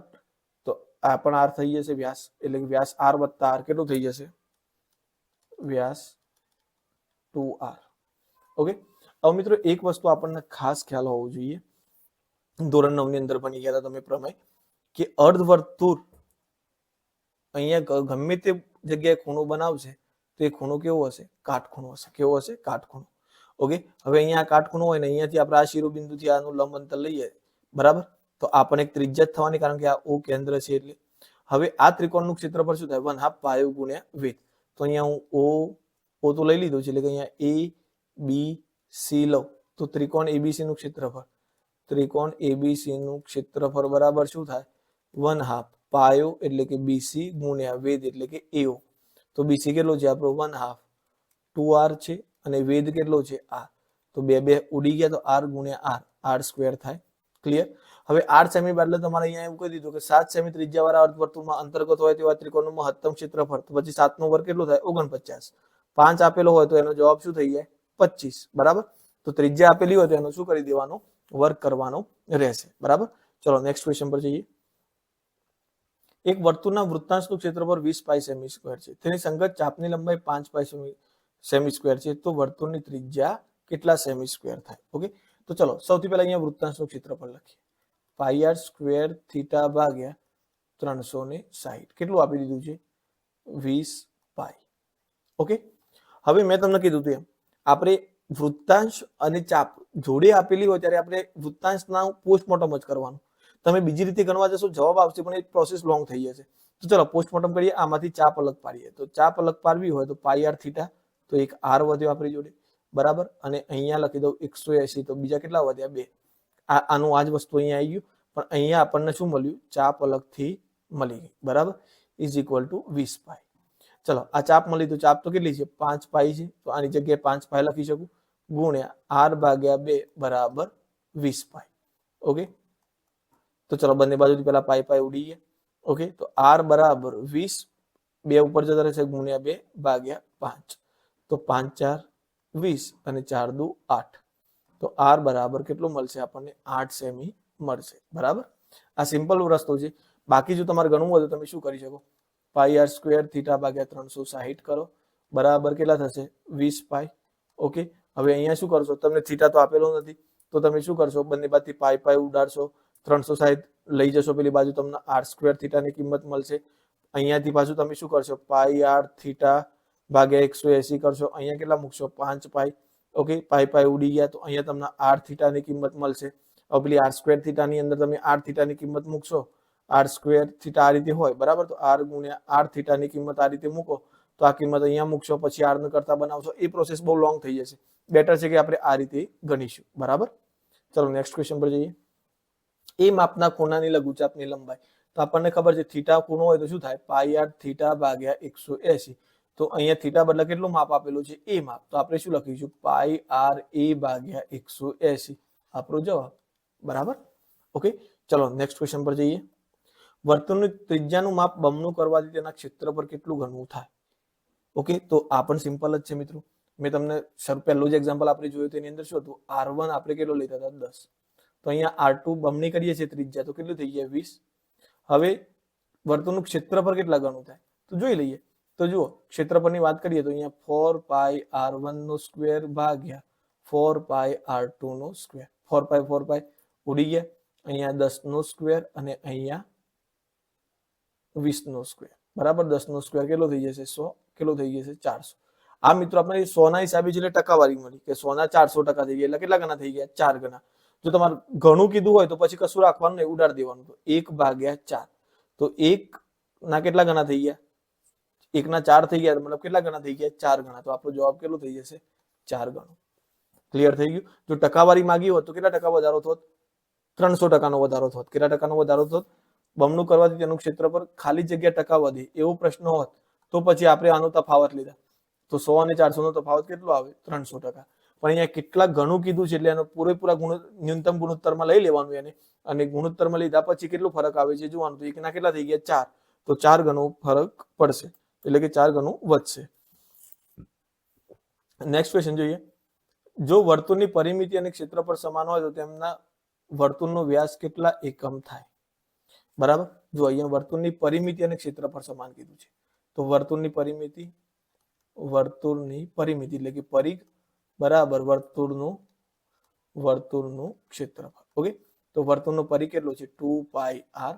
તો આ પણ r થઈ જશે વ્યાસ, એટલે કે વ્યાસ r વત્તા r કેટલું થઈ જશે? વ્યાસ 2r. ઓકે, હવે મિત્રો એક વસ્તુ આપણને ખાસ ખ્યાલ હોવો જોઈએ, ધોરણ 9 ની અંદર ભણી ગયા હતા તમે પ્રમેય, કે અર્ધવર્તુળ અહીંયા ગમે તે જગ્યાએ ખૂણો બનાવશે તો એ ખૂણો કેવો હશે? કાટખૂણો હશે. કેવો હશે? કાટખૂણો. ઓકે, હવે અહીંયા કાટખૂણો હોય ને અહીંયાથી આપણે આ શિરોબિંદુથી આનું લંબ અંતર લઈએ, બરાબર, તો આ પણ એક ત્રિજ્યા જ થવાની, કારણ કે આ O કેન્દ્ર છે એટલે. હવે આ ત્રિકોણનું ક્ષેત્રફળ શું થાય? 1/2 પાયો ગુણ્યા વેધ. તો અહીંયા હું O તો લઈ લીધું છે, એટલે કે અહીંયા A B C લઉં તો ત્રિકોણ ABC નું ક્ષેત્રફળ, ત્રિકોણ ABC નું ક્ષેત્રફળ બરાબર શું થાય? 1/2 પાયો એટલે કે BC ગુણ્યા વેધ એટલે કે AO. તો BC કેટલો છે આપણો? 1/2 2r છે, અને વેધ કેટલો છે? r. તો બે ઉડી ગયા, તો r ગુણ્યા r, r સ્ક્વેર થાય. ક્લિયર? હવે 8 સેમી બદલે તમારે અહીંયા એવું કહી દીધું કે 7 સેમી ત્રિજ્યાવાળા અર્ધવર્તુળમાં અંતર્ગત હોય તેવા ત્રિકોણનું મહત્તમ ક્ષેત્રફળ, તો પછી 7 નો વર્ગ કેટલો થાય? 49. 5 આપેલો હોય તો એનો જવાબ શું થઈ જાય? 25. બરાબર. તો ત્રિજ્યા આપેલી હોય તો એનો શું કરી દેવાનો? વર્ગ કરવાનો રહેશે. બરાબર. ચલો નેક્સ્ટ ક્વેશ્ચન પર જઈએ. એક વર્તુળના વૃત્તાંશનું ક્ષેત્રફળ 20 પાઈ સેમી સ્ક્વેર છે. તેની સંગત ચાપની લંબાઈ 5 પાઈ સેમી સ્ક્વેર છે. તો વર્તુળની ત્રિજ્યા કેટલા સેમી સ્ક્વેર થાય? ઓકે, તો ચલો સૌથી પહેલા અહીંયા વૃત્તાંશનું ક્ષેત્રફળ લખીએ. પાઈ આર સ્ક્વેર થીટા ભાગ્યા 360. કેટલું આપી દીધું છે? 20 પાઈ. ઓકે, હવે મેં તમને કીધું હતું એમ, આપણે વૃત્તાંશ અને ચાપ જોડે આપેલી હોય ત્યારે આપણે વૃત્તાંશના પોસ્ટમોર્ટમ જ કરવાનું. તમે બીજી રીતે ગણવા જશો જવાબ આવશે પણ એ પ્રોસેસ લોંગ થઈ જશે. તો ચલો પોસ્ટમોર્ટમ કરીએ. આમાંથી ચાપ અલગ પાડીએ. તો ચાપ અલગ પાડવી હોય તો પાઈ આર થીટા, તો એક r વધ્યો આપણી જોડે. બરાબર. અને અહીંયા લખી દઉં 180, તો બીજા કેટલા વધ્યા? 2. આનું આ જ વસ્તુ અહીંયા આવી ગયું, પણ અહીંયા આપણને શું મળ્યું? ચાપ અલગથી મળી ગઈ. બરાબર. ઇઝ ઇક્વલ ટુ 20 પાઈ. ચલો આ ચાપ મળી, તો ચાપ તો કેટલી છે? 5 પાઈ છે. તો આની જગ્યાએ 5 પાઈ લખી શકું, ગુણ્યા r ભાગ્યા 2 બરાબર 20 પાઈ. ઓકે, તો ચલો બંને બાજુથી પેલા પાઈ પાઈ ઉડી ગયા. ઓકે, તો r બરાબર 20, 2 ઉપર જતા રહેશે, ગુણ્યા 2 ભાગ્યા 5. તો 5 4 20 અને 4 2 8. તો r બરાબર કેટલું મળશે આપણને? 8 સેમી મળશે. બરાબર. આ સિમ્પલ રસ્તો છે. બાકી જો તમારે ગણવું હોય તો તમે શું કરી શકો? પાઈ આર સ્ક્વેર થીટા ભાગ્યા 360 કરો, બરાબર કેટલા થશે? 20 પાઈ. ઓકે, હવે અહીંયા શું કરશો? તમને થીટા તો આપેલો નથી, તો તમે શું કરશો? બંને બાજુથી પાઈ પાઈ ઉડાડશો, 360 લઈ જશો પેલી બાજુ, તમને r સ્ક્વેર થીટાની કિંમત મળશે. અહીંયાથી પાછું તમે શું કરશો? પાઈ આર થીટા ભાગ્યા 180 કરશો, અહીંયા કેટલા મૂકશો? 5 પાઈ. ઓકે, પાઈ પાઈ ઉડી ગયા, તો અહીંયા તમને r થીટાની કિંમત મળશે. હવે પેલી r સ્ક્વેર થીટાની અંદર તમે r થીટાની કિંમત મૂકશો, r સ્ક્વેર થીટા આ રીતે હોય, બરાબર, તો r ગુણ્યા r થીટાની કિંમત આ રીતે મૂકો, તો આ કિંમત અહીંયા મૂકશો, પછી r ને કરતા બનાવશો. એ પ્રોસેસ બહુ લોંગ થઈ જશે. બેટર છે કે આપણે આ રીતે ગણીશું. બરાબર. ચલો નેક્સ્ટ ક્વેશ્ચન પર જઈએ. એ માપના ખૂણાની લઘુચાપની લંબાઈ, તો આપણને ખબર છે થીટા ખૂણો હોય તો શું થાય? પાઈ આર થીટા ભાગ્યા 180. તો અહીંયા થીટા બદલે કેટલું માપ આપેલું છે? એ માપ. તો આપણે શું લખીશું? પાઈ આર એ ભાગ્યા 180 આપણો જવાબ. બરાબર. ઓકે, ચલો નેક્સ્ટ ક્વેશ્ચન પર જઈએ. વર્તુળની ત્રિજ્યાનું માપ બમણું કરવાથી તેના ક્ષેત્ર પર કેટલું ગણવું થાય? ઓકે, તો આ પણ સિમ્પલ જ છે મિત્રો. મેં તમને પહેલું જ એક્ઝામ્પલ આપણે જોયું તેની અંદર શું હતું? r1 આપણે કેટલો લેતા હતા? 10. તો અહીંયા r2 બમણી કરીએ છીએ ત્રિજ્યા, તો કેટલું થઈ ગયા? 20. હવે વર્તુળનું ક્ષેત્રફળ કેટલા ગણું થાય? તો જોઈ લઈએ. તો જુઓ, ક્ષેત્રફળની વાત કરીએ તો અહીંયા 4 પાઈ r1 નો સ્ક્વેર ભાગ્યા 4 પાઈ r2 નો સ્ક્વેર. 4 પાઈ ઉડી ગયા. અહીંયા 10 નો સ્ક્વેર અને અહીંયા 20 નો સ્ક્વેર. બરાબર. 10 નો સ્ક્વેર કેટલો થઈ જશે? 100. કેટલો થઈ જશે? 400. આ મિત્રો આપણે 100 ના હિસાબે એટલે ટકાવારી મળી કે 100 ના 400% થઈ ગયા, એટલે કેટલા ગણા થઈ ગયા? 4 ગણા. જો તમારે ઘણું કીધું હોય તો પછી કશું રાખવાનું નહીં, ઉડાડી દેવાનું. તો 1/4. તો 1 ના કેટલા ગણા થઈ ગયા? 1 ના 4 થઈ ગયા, મતલબ કેટલા ગણા થઈ ગયા? 4 ગણા. તો આપણો જવાબ કેટલો થઈ જશે? 4 ગણો. ક્લિયર થઈ ગયું? જો ટકાવારી માંગી હોત તો કેટલા ટકા વધારો થોત? 300% વધારો થોત. કેટલા ટકાનો વધારો થોત? બમણું કરવાથી તેનું ક્ષેત્રફળ ખાલી જગ્યા ટકા વધે એવો પ્રશ્ન હોત તો પછી આપણે આનો તફાવત લીધા. તો 100 અને 400 નો તફાવત કેટલો આવે? 300%. પણ અહીંયા કેટલા ગણું કીધું છે એટલે એનો પૂરેપૂરા ન્યૂનતમ ગુણોત્તરમાં લઈ લેવાનું એને, અને ગુણોત્તરમાં લીધા પછી કેટલો ફરક આવે છે જોવાનું. તો એકના કેટલા થઈ ગયા? 4. તો 4 ગણો ફરક પડશે, એટલે કે 4 ગણું વધશે. નેક્સ્ટ ક્વેશ્ચન જોઈએ. જો વર્તુળની પરિમિતિ અને ક્ષેત્રફળ સમાન હોય તો તેમના વર્તુળનો વ્યાસ કેટલા એકમ થાય? બરાબર. જો અહીંયા વર્તુળની પરિમિતિ અને ક્ષેત્રફળ સમાન કીધું છે, તો વર્તુળની પરિમિતિ એટલે કે પરિઘ બરાબર વર્તુળનું ક્ષેત્રફળ. ઓકે, તો વર્તુળનો પરિઘ કેટલો છે? 2πr.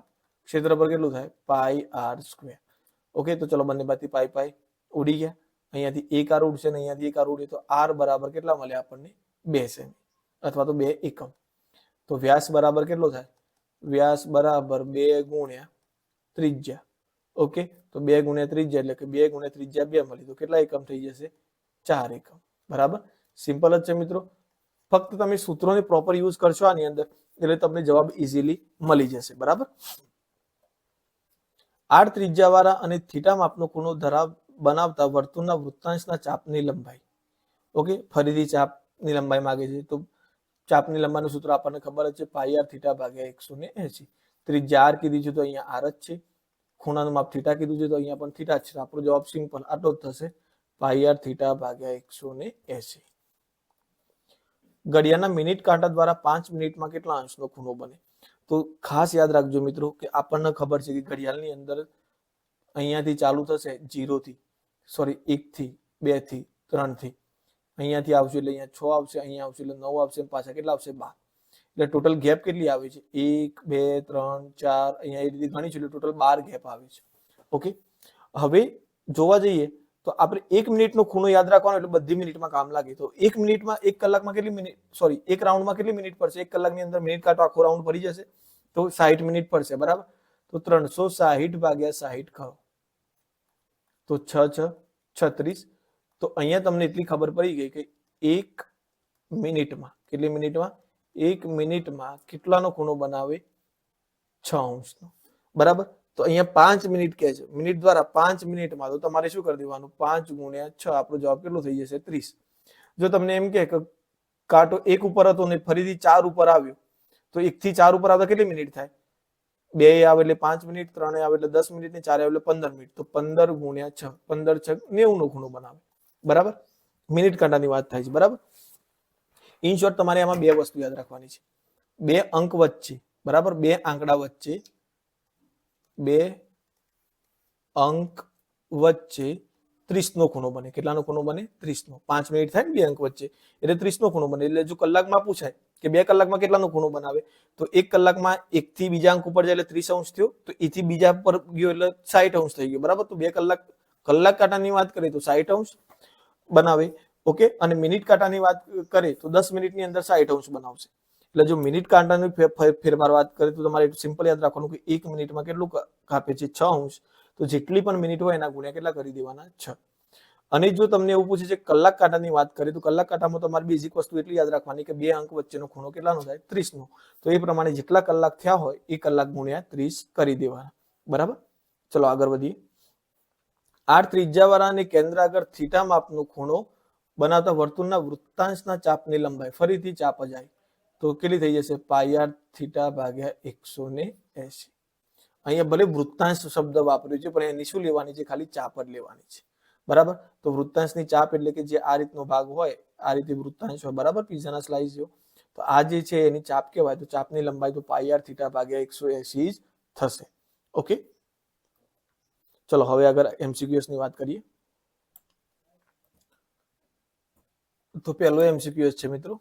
ક્ષેત્રફળ કેટલું થાય? πr². ઓકે, તો ચલો બંને બાજુથી પાઈ ઉડી ગયા. અહીંયાથી એક આર ઉડશે ને અહીંયાથી એક આર ઉડે તો આર બરાબર કેટલા મળે આપણને? 2 સેમી અથવા તો 2 એકમ. તો વ્યાસ બરાબર કેટલો થાય? વ્યાસ બરાબર 2 ગુણ્યા ત્રિજ્યા. ઓકે, તો 2 ગુણ્યા ત્રિજ્યા એટલે કે 2 ગુણ્યા ત્રિજ્યા 2 મળી, તો કેટલા એકમ થઈ જશે? 4 એકમ. બરાબર, સિમ્પલ જ છે મિત્રો. ફક્ત તમે સૂત્રોને પ્રોપર યુઝ કરશો આની અંદર એટલે તમને જવાબ ઇઝીલી મળી જશે. બરાબર. 8 ત્રિજ્યાવાળા અને થીટા માપનો ખૂણો બનાવતા વર્તુળના વૃત્તાંશના ચાપની લંબાઈ. ઓકે, ફરીથી ચાપની લંબાઈ માંગે છે. તો ચાપની લંબાઈનું સૂત્ર આપણને ખબર જ છે, πr થીટા ભાગ્યા 180. ત્રિજ્યા આર કીધી છે તો અહીંયા આર જ છે. ખૂણાનું માપ થીટા કીધું છે તો અહીંયા પણ થીટા છે. આપણો જવાબ સિમ્પલ આટલો જ થશે, πr થીટા ભાગ્યા 180. ઘડિયાળના મિનિટ કાંટા દ્વારા 5 મિનિટમાં કેટલા અંશનો ખૂણો બને? તો ખાસ યાદ રાખજો મિત્રો કે આપણને ખબર છે કે ઘડિયાળની અંદર અહીંયાથી ચાલુ થશે 1 થી 2 થી 3 થી, અહીંયાથી આવશે એટલે અહીંયા 6 આવશે, અહીંયા આવશે એટલે 9 આવશે, પાછા કેટલા આવશે? 12. એટલે ટોટલ ગેપ કેટલી આવે છે? 1 2 3 4, અહીંયા એ રીતે ગણી છે એટલે ટોટલ 12 ગેપ આવે છે. ઓકે, હવે જોવા જઈએ તો આપણે 1 મિનિટનો ખૂણો યાદ રાખવાનો એટલે બધી મિનિટમાં કામ લાગે. તો 1 મિનિટમાં 1 કલાકમાં કેટલી મિનિટ, એક રાઉન્ડમાં કેટલી મિનિટ પડશે? 1 કલાકની અંદર મિનિટ કાંટો આખો રાઉન્ડ પડી જશે તો 60 મિનિટ પડશે. બરાબર, તો 360 ભાગ્યા 60 કરો તો 6 6 36. તો અહીંયા તમને એટલી ખબર પડી ગઈ કે 1 મિનિટમાં કેટલી મિનિટમાં? 1 મિનિટમાં કેટલાનો ખૂણો બનાવે? 6 અંશનો. બરાબર, તો અહીંયા 5 મિનિટ કહે છે, મિનિટ દ્વારા 5 મિનિટમાં. તો તમારે શું કરી દેવાનું? 5 ગુણ્યા 6, આપણો જવાબ કેટલો થઈ જશે? 30. જો તમને એમ કે કાંટો 1 ઉપર હતો ને ફરીથી 4 ઉપર આવ્યો તો 1 થી 4 ઉપર આવતા કેટલી મિનિટ થાય? 2 આવે એટલે 5 મિનિટ, 3 આવે એટલે 10 મિનિટ ને 4 આવે એટલે 15 મિનિટ. તો 15 ગુણ્યા 6, 15 6 90 નો ખૂણો બનાવે. બરાબર, મિનિટ કાંટાની વાત થાય છે. બરાબર, ઇન શોર્ટ તમારે આમાં 2 વસ્તુ યાદ રાખવાની છે. 2 અંક વચ્ચે, બરાબર, 2 આંકડા વચ્ચે, 2 અંક વચ્ચે 30 નો ખૂણો બને. કેટલાનો ખૂણો બને? 30 નો. 5 મિનિટ થાય ને 2 અંક વચ્ચે એટલે 30 નો ખૂણો બને. એટલે જો કલાકમાં પૂછાય કે 2 કલાકમાં કેટલાનો ખૂણો બનાવે, તો 1 કલાકમાં 1 થી બીજા અંક ઉપર જાય એટલે 30 અંશ થયો, તો એ થી બીજા પર ગયો એટલે 60 અંશ થઈ ગયો. બરાબર, તો 2 કલાક કાંટાની વાત કરીએ તો 60 અંશ બનાવે. ઓકે, અને મિનિટ કાંટાની વાત કરીએ તો 10 મિનિટની અંદર 60 અંશ બનાવશે. એટલે જો મિનિટ કાંટાની ફેરફાર વાત કરીએ તો તમારે સિમ્પલ યાદ રાખવાનું કે 1 મિનિટમાં કેટલું કાપે છે? 6 અંશ. તો જેટલી પણ મિનિટ હોય એના ગુણ્યા કેટલા કરી દેવાના? 6. અને જો તમને એવું પૂછે છે કલાક કાંટાની વાત કરીએ તો કલાક કાંટામાં તમારે બેઝિક વસ્તુ એટલી યાદ રાખવાની કે 2 અંક વચ્ચેનો ખૂણો કેટલાનો થાય? 30 નો. તો એ પ્રમાણે જેટલા કલાક થયા હોય એ કલાક ગુણ્યા 30 કરી દેવાના. બરાબર, ચલો આગળ વધીએ. 8 ત્રિજ્યાવાળા અને કેન્દ્ર આગળ થીટા માપનો ખૂણો બનાવતા વર્તુળના વૃત્તાંશના ચાપની લંબાઈ. ફરીથી ચાપ જાય તો કેટલી થઈ જશે? πr થીટા ભાગ્યા 180. અહીંયા ભલે વૃત્તાંશ શબ્દ વાપર્યો છે પણ એની શું લેવાની છે? ખાલી ચાપ જ લેવાની છે. બરાબર, તો વૃત્તાંશની ચાપ એટલે કે જે આ રીતનો ભાગ હોય, આ રીતે વૃત્તાંશ હોય. બરાબર, પીઝાના સ્લાઇસ જો, તો આ જે છે એની ચાપ કહેવાય. તો ચાપની લંબાઈ તો πr થીટા ભાગ્યા 180 જ થશે. ઓકે, ચલો હવે આગળ MCQs ની વાત કરીએ. તો પહેલો MCQs છે મિત્રો,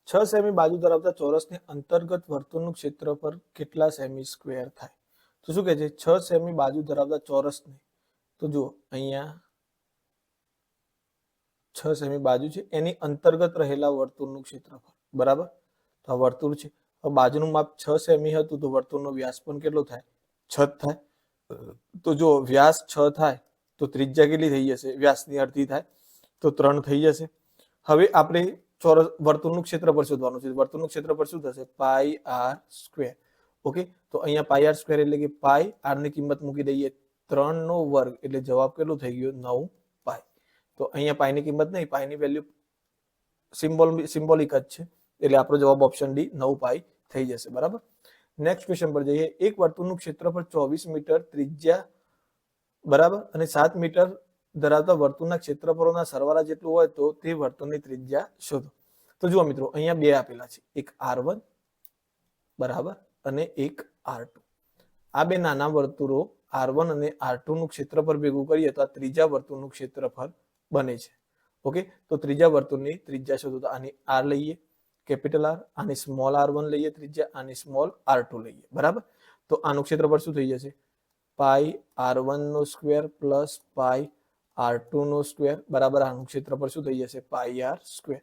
6 સેમી બાજુ ધરાવતા ચોરસની અંતર્ગત વર્તુળનું ક્ષેત્રફળ કેટલા સેમી સ્ક્વેર થાય? તો શું કહે છે? 6 સેમી બાજુ ધરાવતા ચોરસને, તો જુઓ અહીંયા 6 સેમી બાજુ છે, એની અંતર્ગત રહેલા વર્તુળનું ક્ષેત્રફળ. બરાબર, તો આ વર્તુળ છે. હવે બાજુનું માપ 6 સેમી હતું તો વર્તુળનો વ્યાસ પણ કેટલો થાય? 6 થાય. તો જો વ્યાસ 6 થાય તો ત્રિજ્યા કેટલી થઈ જશે? વ્યાસની અડધી થાય તો 3 થઈ જશે. હવે આપણે ચોરસ વર્તુળનું ક્ષેત્રફળ શોધવાનું છે. વર્તુળનું ક્ષેત્રફળ શું થશે? πr². ઓકે, તો અહીંયા πr² એટલે કે r ની કિંમત મૂકી દઈએ 3 નો વર્ગ એટલે જવાબ કેટલો થઈ ગયો? 9π. તો અહીંયા પાઈની કિંમત નહીં, પાઈની વેલ્યુ સિમ્બોલિક જ છે, એટલે આપણો જવાબ ઓપ્શન ડી 9 પાઈ થઈ જશે. બરાબર. નેક્સ્ટ ક્વેશ્ચન પર જઈએ. એક વર્તુળનું ક્ષેત્રફળ 24 મીટર ત્રિજ્યા બરાબર અને 7 મીટર ધરાવતા વર્તુળના ક્ષેત્રફળોના સરવાળા જેટલું હોય તો તે વર્તુળની ત્રિજ્યા શોધો. તો જુઓ મિત્રો, અહીંયા બે આપેલા છે, એક R1 બરાબર અને એક R2. આ બે નાના વર્તુળો R1 અને R2 નું ક્ષેત્રફળ ભેગું કરીએ તો આ ત્રીજા વર્તુળનું ક્ષેત્રફળ બને છે. ઓકે, તો ત્રીજા વર્તુળની ત્રિજ્યા શોધો. તો આની R લઈએ કેપિટલ R, આની સ્મોલ R1 લઈએ ત્રિજ્યા, આની સ્મોલ R2 લઈએ. બરાબર. તો આનું ક્ષેત્રફળ શું થઈ જશે? પાઈ R1 નો સ્ક્વેર પ્લસ પાઈ R2 નો સ્ક્વેર બરાબર આનું ક્ષેત્રફળ શું થઈ જશે? પાઈ R સ્ક્વેર.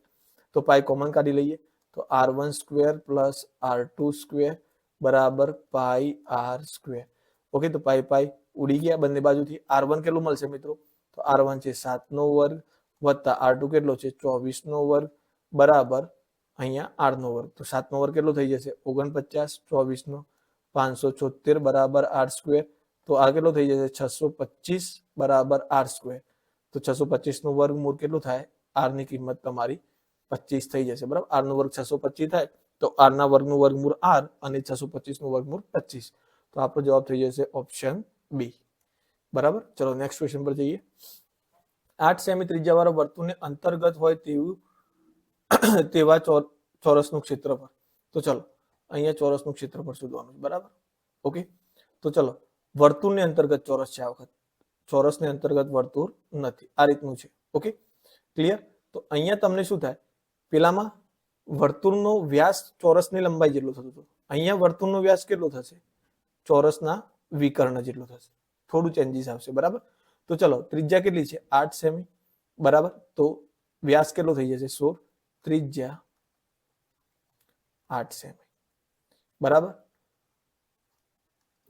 તો પાઈ કોમન કાઢી લઈએ તો R1 square plus R2 square બરાબર પાઈ R સ્ક્વેર. ઓકે, તો પાઈ પાઈ ઉડી ગયા બંને બાજુથી. R1 કેટલું મળશે મિત્રો? તો R1 છે 7 નો વર્ગ વત્તા R2 કેટલો છે? 24 નો વર્ગ બરાબર અહીંયા R નો વર્ગ. તો 7 નો વર્ગ કેટલો થઈ જશે? 49. 24 નો 576 બરાબર R સ્ક્વેર. તો આ કેટલો થઈ જશે? 625 બરાબર R સ્ક્વેર. તો 625 નું વર્ગમૂળ કેટલું થાય? R ની કિંમત તમારી 25 થઈ જશે. બરાબર. R નું વર્ગ 625 થાય તો R ના વર્ગનું વર્ગમૂળ R અને 625 નું વર્ગમૂળ 25. તો આપણો જવાબ થઈ જશે ઓપ્શન બી. બરાબર. ચલો નેક્સ્ટ ક્વેશ્ચન પર જઈએ. 8 સેમી ત્રિજ્યાવાળા વર્તુળને અંતર્ગત હોય તેવા ચોરસનું ક્ષેત્રફળ. તો ચલો અહીંયા ચોરસનું ક્ષેત્રફળ શોધવાનું છે. બરાબર. ઓકે, તો ચલો વર્તુળને અંતર્ગત ચોરસ છે. આ વખત ચોરસને અંતર્ગત વર્તુળ નથી. આ રીતનું છે. Okay, clear. તો અહીંયા તમને શું થાય? પેલામાં વર્તુળનો વ્યાસ ચોરસની લંબાઈ જેટલો થતો હતો. અહીંયા વર્તુળનો વ્યાસ કેટલો થશે? ચોરસના વિકર્ણ જેટલો થશે. થોડું ચેન્જીસ આવશે. બરાબર. તો ચલો ત્રિજ્યા કેટલી છે? 8 સેમી બરાબર. તો વ્યાસ કેટલો થઈ જશે? 16. ત્રિજ્યા 8 સેમી બરાબર.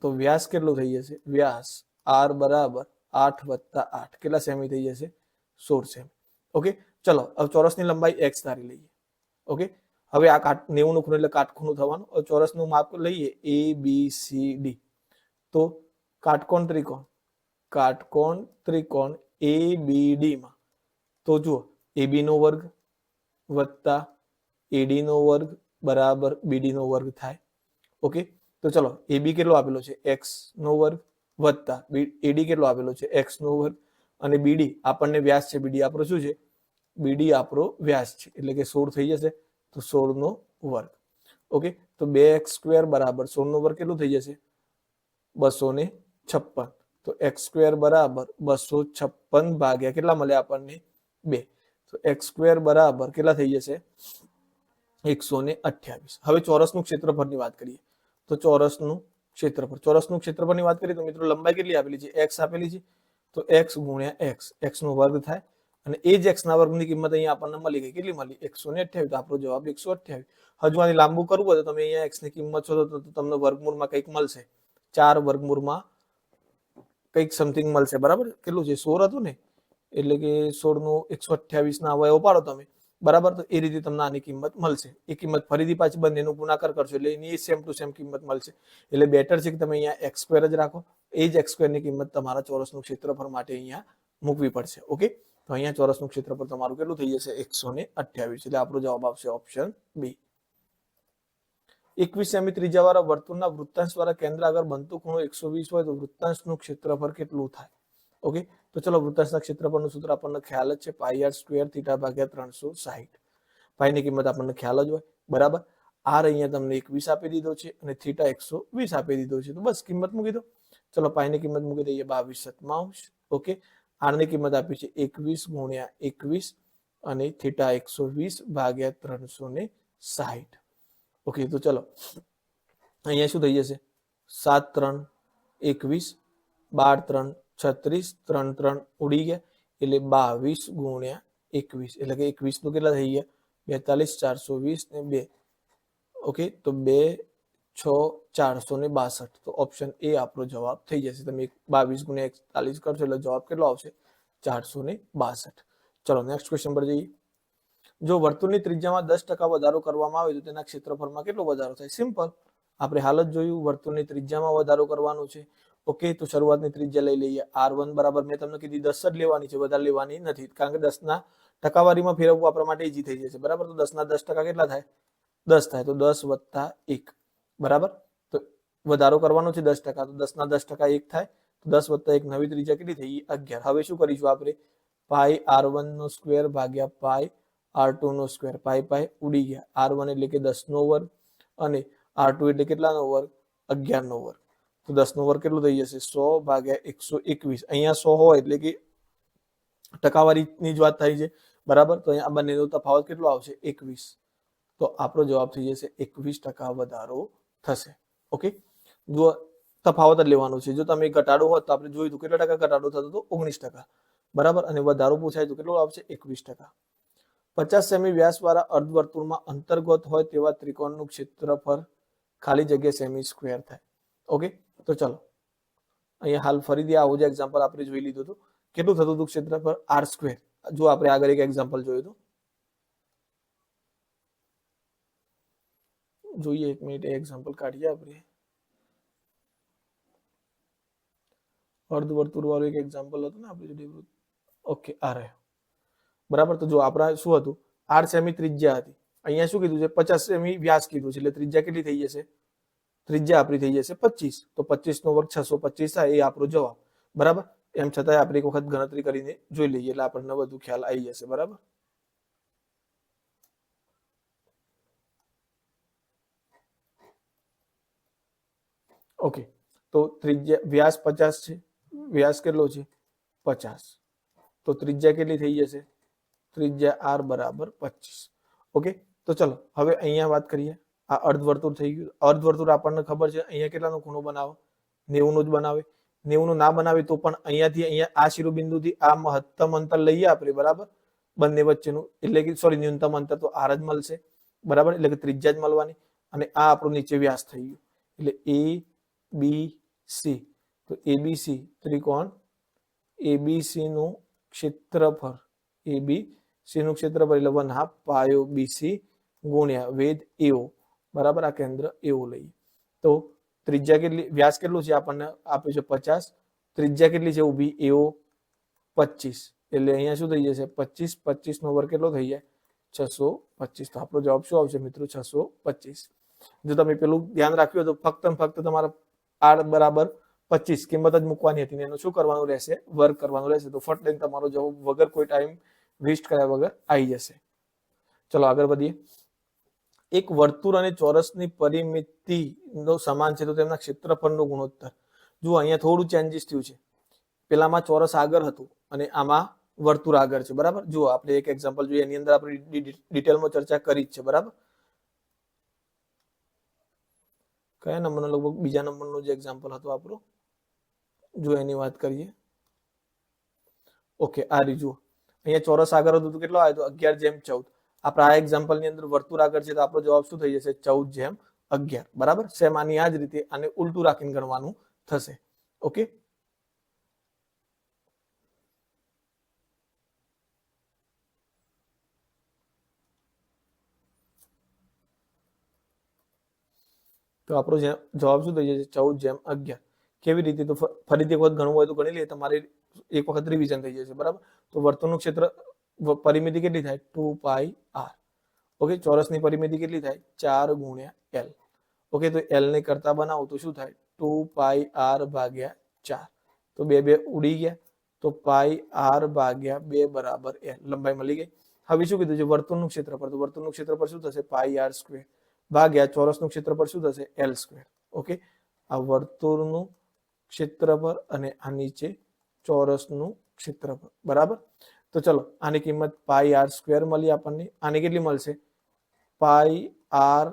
તો વ્યાસ કેટલો થઈ જશે? વ્યાસ R બરાબર 8 વત્તા 8 કેટલા સેમી થઈ જશે? 16 સેમી. ઓકે, ચલો હવે ચોરસની લંબાઈ x ધારી લઈએ. ઓકે, હવે આ 90 નું ખૂણો એટલે કાટખૂણું થવાનું. હવે ચોરસનું માપ લઈએ ABCD. તો કાટકોણ ત્રિકોણ ABD માં તો જુઓ AB નો વર્ગ વત્તા AD નો વર્ગ બરાબર BD નો વર્ગ થાય. ઓકે, તો ચલો AB કેટલો આપેલો છે? x નો વર્ગ વત્તા AD કેટલો આપેલો છે? x નો વર્ગ અને BD આપણને વ્યાસ છે. BD આપણો શું છે? BD આપણો વ્યાસ છે એટલે કે 16 થઈ જશે. તો 16 નો વર્ગ. ઓકે, તો 2x સ્ક્વેર બરાબર 16 નો વર્ગ કેટલું થઈ જશે? 256. તો x સ્ક્વેર બરાબર 256 ભાગ્યા કેટલા મળે આપણને? 2. તો x સ્ક્વેર બરાબર કેટલા થઈ જશે? 128. હવે ચોરસનું ક્ષેત્રફળની વાત કરીએ. તો ચોરસનું ક્ષેત્રફળની વાત કરીએ તો મિત્રો લંબાઈ કેટલી આપેલી છે? x આપેલી છે. તો x ગુણ્યા x નો વર્ગ થાય અને એ જ x ના વર્ગની કિંમત અહીંયા આપણને મળી ગઈ. કેટલી મળી? 128. તો આપણો જવાબ 128. હજુ આને લાંબુ કરવું હોય તો તમે અહીંયા x ની કિંમત શોધો તો તમને વર્ગમૂળમાં કંઈક મળશે. 4 વર્ગમૂળમાં કંઈક સમથિંગ મળશે. બરાબર. કેટલું છે? 16 હતું ને, એટલે કે 16 નું 128 ના અવયવો પાડો તમે. બરાબર. તો એ રીતે તમને આની કિંમત મળશે. એ કિંમત ફરીથી પાછી બંનેનું ગુણાકાર કરશો એટલે એની સેમ ટુ સેમ કિંમત મળશે. એટલે બેટર છે કે તમે અહીંયા x સ્ક્વેર જ રાખો. એ જ x સ્ક્વેર ની કિંમત તમારા ચોરસનું ક્ષેત્રફળ માટે અહીંયા મૂકવી પડશે. ઓકે, તો અહીંયા ચોરસનું ક્ષેત્રફળ તમારું કેટલું થઈ જશે? 128. એટલે આપણો જવાબ આવશે ઓપ્શન બી. 21 સેમી ત્રિજ્યાવાળા વર્તુળના વૃત્તાંશવાળા કેન્દ્ર આગળ બનતું ખૂણો 120 હોય તો વૃત્તાંશનું ક્ષેત્રફળ કેટલું થાય? ઓકે, તો ચલો વૃત્તાંશના ક્ષેત્રફળનું સૂત્ર આપણને ખ્યાલ જ છે. પાઈ r સ્ક્વેર થીટા ભાગ્યા 360. પાઈની કિંમત આપણને ખ્યાલ જ હોય. બરાબર. r અહીંયા તમને 21 આપી દીધો છે અને થીટા 120 આપી દીધો છે. તો બસ કિંમત મૂકી દો. ચલો પાઈની કિંમત મૂકી દઈએ 22/7. ઓકે, r ની કિંમત આપી છે 21 ગુણ્યા 21 અને થીટા 120 ભાગ્યા 360. ઓકે, તો ચલો અહીંયા શું થઈ જશે? 7 3 21 12 3 36 3 3 ઉડી ગયા એટલે 22 ગુણ્યા 21 એટલે કે 21 નું કેટલા થઈ ગયા? 42 420 ને 2. ઓકે, તો 2 6 462. તો ઓપ્શન એ આપણો જવાબ થઈ જશે. તમે 22 ગુણ્યા 41 કરશો એટલે જવાબ કેટલો આવશે? 462. ચલો નેક્સ્ટ ક્વેશ્ચન પર જઈએ. જો વર્તુળની ત્રિજ્યામાં 10% વધારો કરવામાં આવે તો તેના ક્ષેત્રફળમાં કેટલો વધારો થાય? સિમ્પલ, આપણે હાલ જ જોયું વર્તુળની ત્રિજ્યામાં વધારો કરવાનો છે. ઓકે, તો શરૂઆતની ત્રિજ્યા લઈ લઈએ r1 બરાબર મેં તમને કીધી 10 જ લેવાની છે, વધારે લેવાની નથી, કારણ કે 10 ના ટકાવારીમાં ફેરવવું આપણા માટે ઈઝી થઈ જશે, બરાબર. તો 10 ના 10% કેટલા થાય? 10 થાય, તો 10 વત્તા 1, બરાબર. તો વધારો કરવાનો છે 10%, તો 10 ના 10% 1 થાય, તો 10 વત્તા 1 નવી ત્રિજ્યા કેટલી થઈ? 11. હવે શું કરીશું આપણે? પાઈ r1 નો સ્ક્વેર ભાગ્યા પાઈ r2 નો સ્ક્વેર. પાઈ પાઈ ઉડી ગયા. r1 એટલે કે 10 નો વર્ગ અને r2 એટલે કેટલાનો વર્ગ? 11 નો વર્ગ. તો 10 નો વર્ગ કેટલું થઈ જશે? 100 ભાગ્યા 121. અહીંયા 100 હોય એટલે કે ટકાવારીની જ વાત થાય છે, બરાબર. તો અહીંયા આ બંનેનો તફાવત કેટલો આવશે? 21. તો આપણો જવાબ થઈ જશે 21% વધારો થશે. ઓકે, જો તફાવત જ લેવાનો છે. જો તમે ઘટાડો હોત તો આપણે જોયું હતું કેટલા ટકા ઘટાડો થતો હતો? 19%, બરાબર. અને વધારો પૂછાય તો કેટલો આવશે? 21%. 50 સેમી વ્યાસવાળા અર્ધવર્તુળમાં અંતર્ગત હોય તેવા ત્રિકોણનું ક્ષેત્રફળ ખાલી જગ્યા સેમી સ્ક્વેર થાય. ઓકે, તો ચલો અહીંયા હાલ ફરીથી આવું જ એક્ઝામ્પલ આપણે જોઈ લીધું હતું. કેટલું થતું હતું ક્ષેત્રફળ? r square. જો આપણે આગળ એક એક્ઝામ્પલ જોયું હતું, જોઈએ 1 મિનિટ એક્ઝામ્પલ કાઢીએ આપણે. અર્ધવર્તુળ વાળું એક એક્ઝામ્પલ હતું ને આપણે જોડે. ઓકે, આ રહ્યો, બરાબર. તો જો આપણા શું હતું? 8 સેમી ત્રિજ્યા હતી. અહીંયા શું કીધું છે? 50 સેમી વ્યાસ કીધું છે, એટલે ત્રિજ્યા કેટલી થઈ જશે? ત્રિજ્યા આપણી થઈ જશે 25. તો 25 નો વર્ગ 625 થાય, એ આપણો જવાબ, બરાબર. એમ છતાંય આપણે એક વખત ગણતરી કરીને જોઈ લઈએ એટલે આપણને વધુ ખ્યાલ આવી જશે, બરાબર. ઓકે, તો ત્રિજ્યા વ્યાસ 50 છે, વ્યાસ કેટલો છે? 50. તો ત્રિજ્યા કેટલી થઈ જશે? ત્રિજ્યા r બરાબર 25. ઓકે, તો ચલો હવે અહીંયા વાત કરીએ. આ અર્ધવર્તુળ થઈ ગયું. અર્ધવર્તુળ આપણને ખબર છે અહીંયા કેટલાનો ખૂણો બનાવો? 90 નો જ બનાવે. 90 નું ના બનાવે તો પણ અહીંયાથી અહીંયા આ શિરોબિંદુથી આ મહત્તમ અંતર લઈએ આપણે, બરાબર, બંને વચ્ચેનું, એટલે કે સોરી ન્યૂનતમ અંતર તો r જ મળશે, બરાબર. એટલે કે ત્રિજ્યા જ મળવાની. અને આ આપણું નીચે વ્યાસ થઈ ગયું, એટલે ABC. તો ABC ત્રિકોણ ABC નું ક્ષેત્રફળ, ABC નું ક્ષેત્રફળ એટલે 1/2 પાયો BC ગુણ્યા વેધ AO, બરાબર. આ કેન્દ્ર AO લઈએ તો ત્રિજ્યા કેટલી? વ્યાસ કેટલું છે આપણને આપ્યું છે? 50. ત્રિજ્યા કેટલી છે ઊભી? AO 25. એટલે અહીંયા શું થઈ જશે? 25. 25 નો વર્ગ કેટલો થઈ જાય? 625. તો આપણો જવાબ શું આવશે મિત્રો? 625. જો તમે પેલું ધ્યાન રાખ્યું તો ફક્ત ને ફક્ત તમારા r બરાબર 25 કિંમત જ મૂકવાની હતી, એનું શું કરવાનું રહેશે? વર્ગ કરવાનું રહેશે. તો ફટ લઈને તમારો જવાબ વગર કોઈ ટાઈમ વેસ્ટ કર્યા વગર આવી જશે. ચલો આગળ વધીએ. એક વર્તુળ અને ચોરસની પરિમિતિનો સમાન છે, તો તેમના ક્ષેત્રફળનો ગુણોત્તર. જુઓ અહીંયા થોડું ચેન્જીસ થયું છે. પેલામાં ચોરસ આગળ હતું અને આમાં વર્તુળ આગળ છે, બરાબર. જુઓ આપણે એક એક્ઝામ્પલ જોઈએ, એની અંદર આપણે ડિટેલમાં ચર્ચા કરી જ છે, બરાબર. કયા નંબરનો? લગભગ બીજા નંબરનો જે એક્ઝામ્પલ હતો આપણો, જો એની વાત કરીએ. ઓકે, આ રહી જુઓ, અહીંયા ચોરસ આગળ હતું તો કેટલો આવ્યો? તો 11/14. આપણા આ એક્ઝામ્પલ ની અંદર વર્તુળ આગળ છે તો આપણો જવાબ શું થઈ જશે? 14/11, બરાબર. સેમ આની આ જ રીતે આને ઉલટું રાખીને ગણવાનું થશે. ઓકે, તો આપણો જવાબ શું થઈ જશે? 14/11. કેવી રીતે? તો ફરીથી એક વખત ગણવું હોય તો ગણી લઈએ, તમારે એક વખત રિવિઝન થઈ જશે, બરાબર. તો વર્તુળનું ક્ષેત્ર પરિમિતિ કેટલી થાય? 2πr. ઓકે, ચોરસની પરિમિતિ કેટલી થાય? 4 ગુણ્યા l. ઓકે, તો l ને કરતા બનાવો તો શું થાય? 2πr ભાગ્યા 4. તો 2 ઉડી ગયા, તો πr ભાગ્યા 2 બરાબર l. લંબાઈ મળી ગઈ. હવે શું કીધું છે? વર્તુળનું ક્ષેત્રફળ. તો વર્તુળનું ક્ષેત્રફળ શું થશે? πr સ્ક્વેર ભાગ્યા ચોરસનું ક્ષેત્રફળ શું થશે? l square. ઓકે, આ વર્તુળનું ક્ષેત્રફળ અને આ નીચે ચોરસનું ક્ષેત્રફળ, બરાબર. તો ચલો આની કિંમત πr સ્ક્વેર મળી આપણને. આની કેટલી મળશે? πr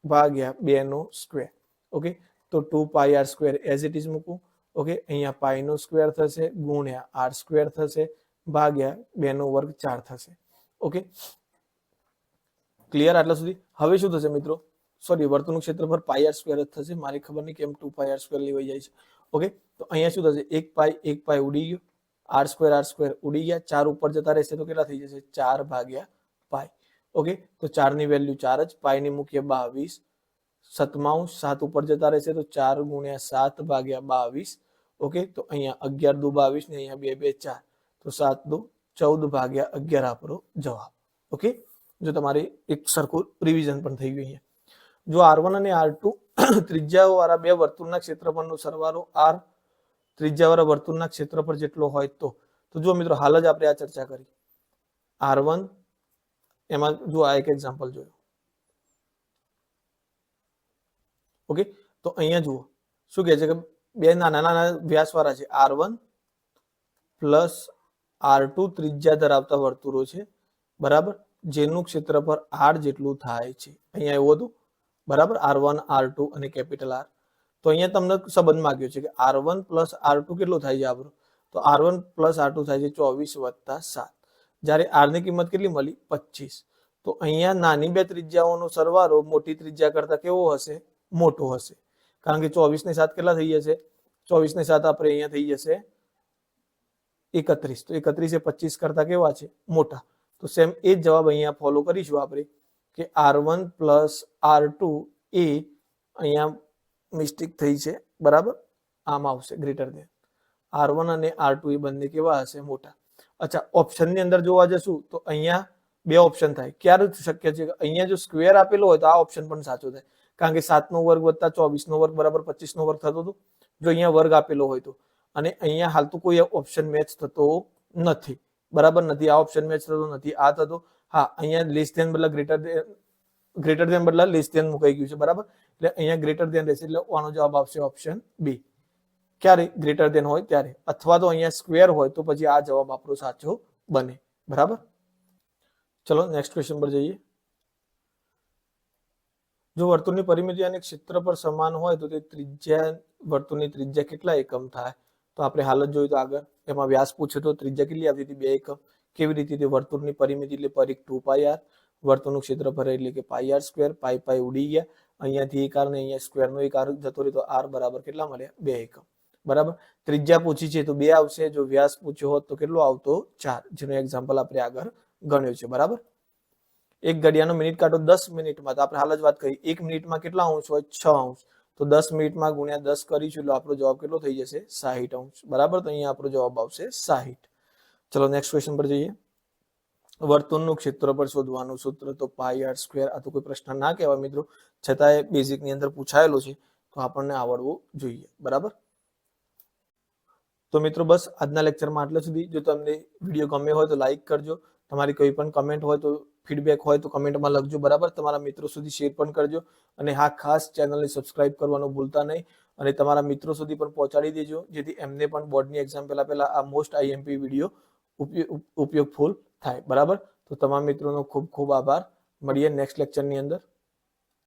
ભાગ્યા 2 નો સ્ક્વેર. ઓકે, તો 2πr square as it is મૂકું. ઓકે, અહીંયા પાઈ નો સ્ક્વેર થશે ગુણ્યા r સ્ક્વેર થશે ભાગ્યા 2 નો વર્ગ 4 થશે. ઓકે, ક્લિયર આટલા સુધી? હવે શું થશે મિત્રો? સોરી, વર્તુળનું ક્ષેત્રફળ πr સ્ક્વેર જ થશે. મારી ખબર નહીં કેમ 2πr સ્ક્વેર લેવાઈ જાય છે. ઓકે, તો અહીંયા શું થશે? 1 પાઈ ઉડી ગયો, r સ્ક્વેર ઉડી ગયા, 4 ઉપર જતા રહેશે તો કેટલા થઈ જશે? 4 ભાગ્યા પાઈ. ઓકે, તો 4 ની વેલ્યુ 4 જ, પાઈ ની મૂકીએ 22, 7 ઉપર જતા રહેશે તો 4 ગુણ્યા 7 ભાગ્યા 22. ઓકે, તો અહીંયા 11 દુ 22 ને અહીંયા 2 2 4, તો 7 દુ 14 ભાગ્યા 11 આપણો જવાબ. ઓકે, જો તમારે એક સરખું રિવિઝન પણ થઈ ગયું. અહીંયા જો R1 અને R2 ત્રિજ્યાઓ વાળા બે વર્તુળના ક્ષેત્રફળનો સરવાળો R ત્રિજ્યા વાળા વર્તુળના ક્ષેત્રફળ જેટલો હોય તો જો મિત્રો હાલ જ આપણે આ ચર્ચા કરી R1 એમાં જો આ એક એક્ઝામ્પલ જોયું. ઓકે, તો અહીંયા જુઓ શું કહે છે કે બે નાના નાના વ્યાસ વાળા છે R1 પ્લસ R2 ત્રિજ્યા ધરાવતા વર્તુળો છે, બરાબર, જેનું ક્ષેત્રફળ R જેટલું થાય છે. અહીંયા એવું હતું, બરાબર, R1 R2 અને કેપિટલ R. તો અહીંયા તમને સંબંધ માંગ્યો છે કે R1 પ્લસ R2 કેટલો થાય છે આપણો, તો R1 પ્લસ R2 થાય છે 24 વત્તા 7. જ્યારે R ની કિંમત કેટલી મળી 25. તો અહીંયા નાની બે ત્રિજ્યાઓનો સરવાળો મોટી ત્રિજ્યા કરતા કેવો હશે, મોટો હશે, કારણ કે 24 ને 7 કેટલા થઈ જશે, 24 ને 7 આપણે અહીંયા થઈ જશે 31. તો 31 એ 25 કરતા કેવા છે, મોટા. તો સેમ એ જ જવાબ અહીંયા ફોલો કરીશું આપણે કે R1 પ્લસ R2 એ અહીંયા મિસ્ટેક થઈ છે, બરાબર, આમ આવશે ગ્રેટર દેન. R1 અને R2 એ બંને કેવા હશે, મોટા. અચ્છા, ઓપ્શનની અંદર જોવા જશું તો અહીંયા બે ઓપ્શન થાય. ક્યારે શક્ય છે કે અહીંયા જો સ્ક્વેર આપેલો હોય તો આ ઓપ્શન પણ સાચો થાય, કારણ કે 7 નો વર્ગ વત્તા 24 નો વર્ગ બરાબર 25 નો વર્ગ થતો હતો જો અહીંયા વર્ગ આપેલો હોય તો. અને અહીંયા હાલ તો કોઈ ઓપ્શન મેચ થતો નથી, બરાબર, નથી, આ ઓપ્શન મેચ થતો નથી, આ થતો, હા, અહીંયા લેસ ધેન બદલા ગ્રેટર ધેન બદલા લેસ ધેન મુકાઈ ગયું છે, બરાબર, એટલે અહીંયા ગ્રેટર ધેન રહેશે, એટલે આનો જવાબ આવશે ઓપ્શન બી. ક્યારે ગ્રેટર ધેન હોય ત્યારે, અથવા તો અહીંયા સ્ક્વેર હોય તો પછી આ જવાબ આપણો સાચો બને, બરાબર. ચલો નેક્સ્ટ ક્વેશ્ચન પર જઈએ. જો વર્તુળની પરિમિતિ અને ક્ષેત્રફળ સમાન હોય તો તે વર્તુળની ત્રિજ્યા કેટલા એકમ થાય, તો આપણે હાલ જ જોયું તો આગળ એમાં વ્યાસ પૂછ્યો તો ત્રિજ્યા કેટલી આવતી હતી, 2 એકમ. કેવી રીતે, વર્તુળની પરિમિતિ એટલે પરિઘ 2πr, વર્તુળનું ક્ષેત્રફળ એટલે કે πr², પાઈ ઉડી ગયા, અહીંયાથી એક r ને અહીંયા સ્ક્વેર નો એક r જતો રહ્યો, તો r બરાબર કેટલા મળ્યા, 2 એકમ, બરાબર. ત્રિજ્યા પૂછી છે તો 2 આવશે, જો વ્યાસ પૂછ્યો હોત તો કેટલો આવતો, 4, જેનો એક્ઝામ્પલ આપણે આગળ ગણ્યો છે, બરાબર. એક ઘડિયાળનો મિનિટ કાંટો 10 મિનિટમાં, તો આપણે હાલ જ વાત કરી 1 મિનિટમાં કેટલા અંશ હોય, 6 અંશ. તો 10 મિનિટમાં ગુણ્યા 10 કરીશું એટલે આપણો જવાબ કેટલો થઈ જશે, 60 અંશ, બરાબર. તો અહીંયા આપણો જવાબ આવશે 60. ચલો નેક્સ્ટ ક્વેશ્ચન પર જઈએ. વર્તુળનું ક્ષેત્રફળ શોધવાનું સૂત્ર તો πr². આ તો કોઈ પ્રશ્ન ના કહેવાય મિત્રો, છતાંય બેઝિક ની અંદર પૂછાયેલો છે તો આપણને આવડવું જોઈએ, બરાબર. તો મિત્રો બસ આજના લેક્ચરમાં આટલા સુધી. જો તમને વિડીયો ગમ્યો હોય તો લાઈક કરજો, તમારી કોઈ પણ કમેન્ટ હોય તો ફીડબેક હોય તો કમેન્ટમાં લખજો, બરાબર. તમારા મિત્રો સુધી શેર પણ કરજો, અને હા, ખાસ ચેનલને સબસ્ક્રાઇબ કરવાનું ભૂલતા નહીં, અને તમારા મિત્રો સુધી પણ પહોંચાડી દેજો, જેથી એમને પણ બોર્ડની એક્ઝામ પહેલા આ મોસ્ટ આઈએમપી વિડીયો ઉપયોગફુલ થાય, બરાબર. તો તમામ મિત્રોનો ખૂબ ખૂબ આભાર. મળીએ નેક્સ્ટ લેક્ચરની અંદર.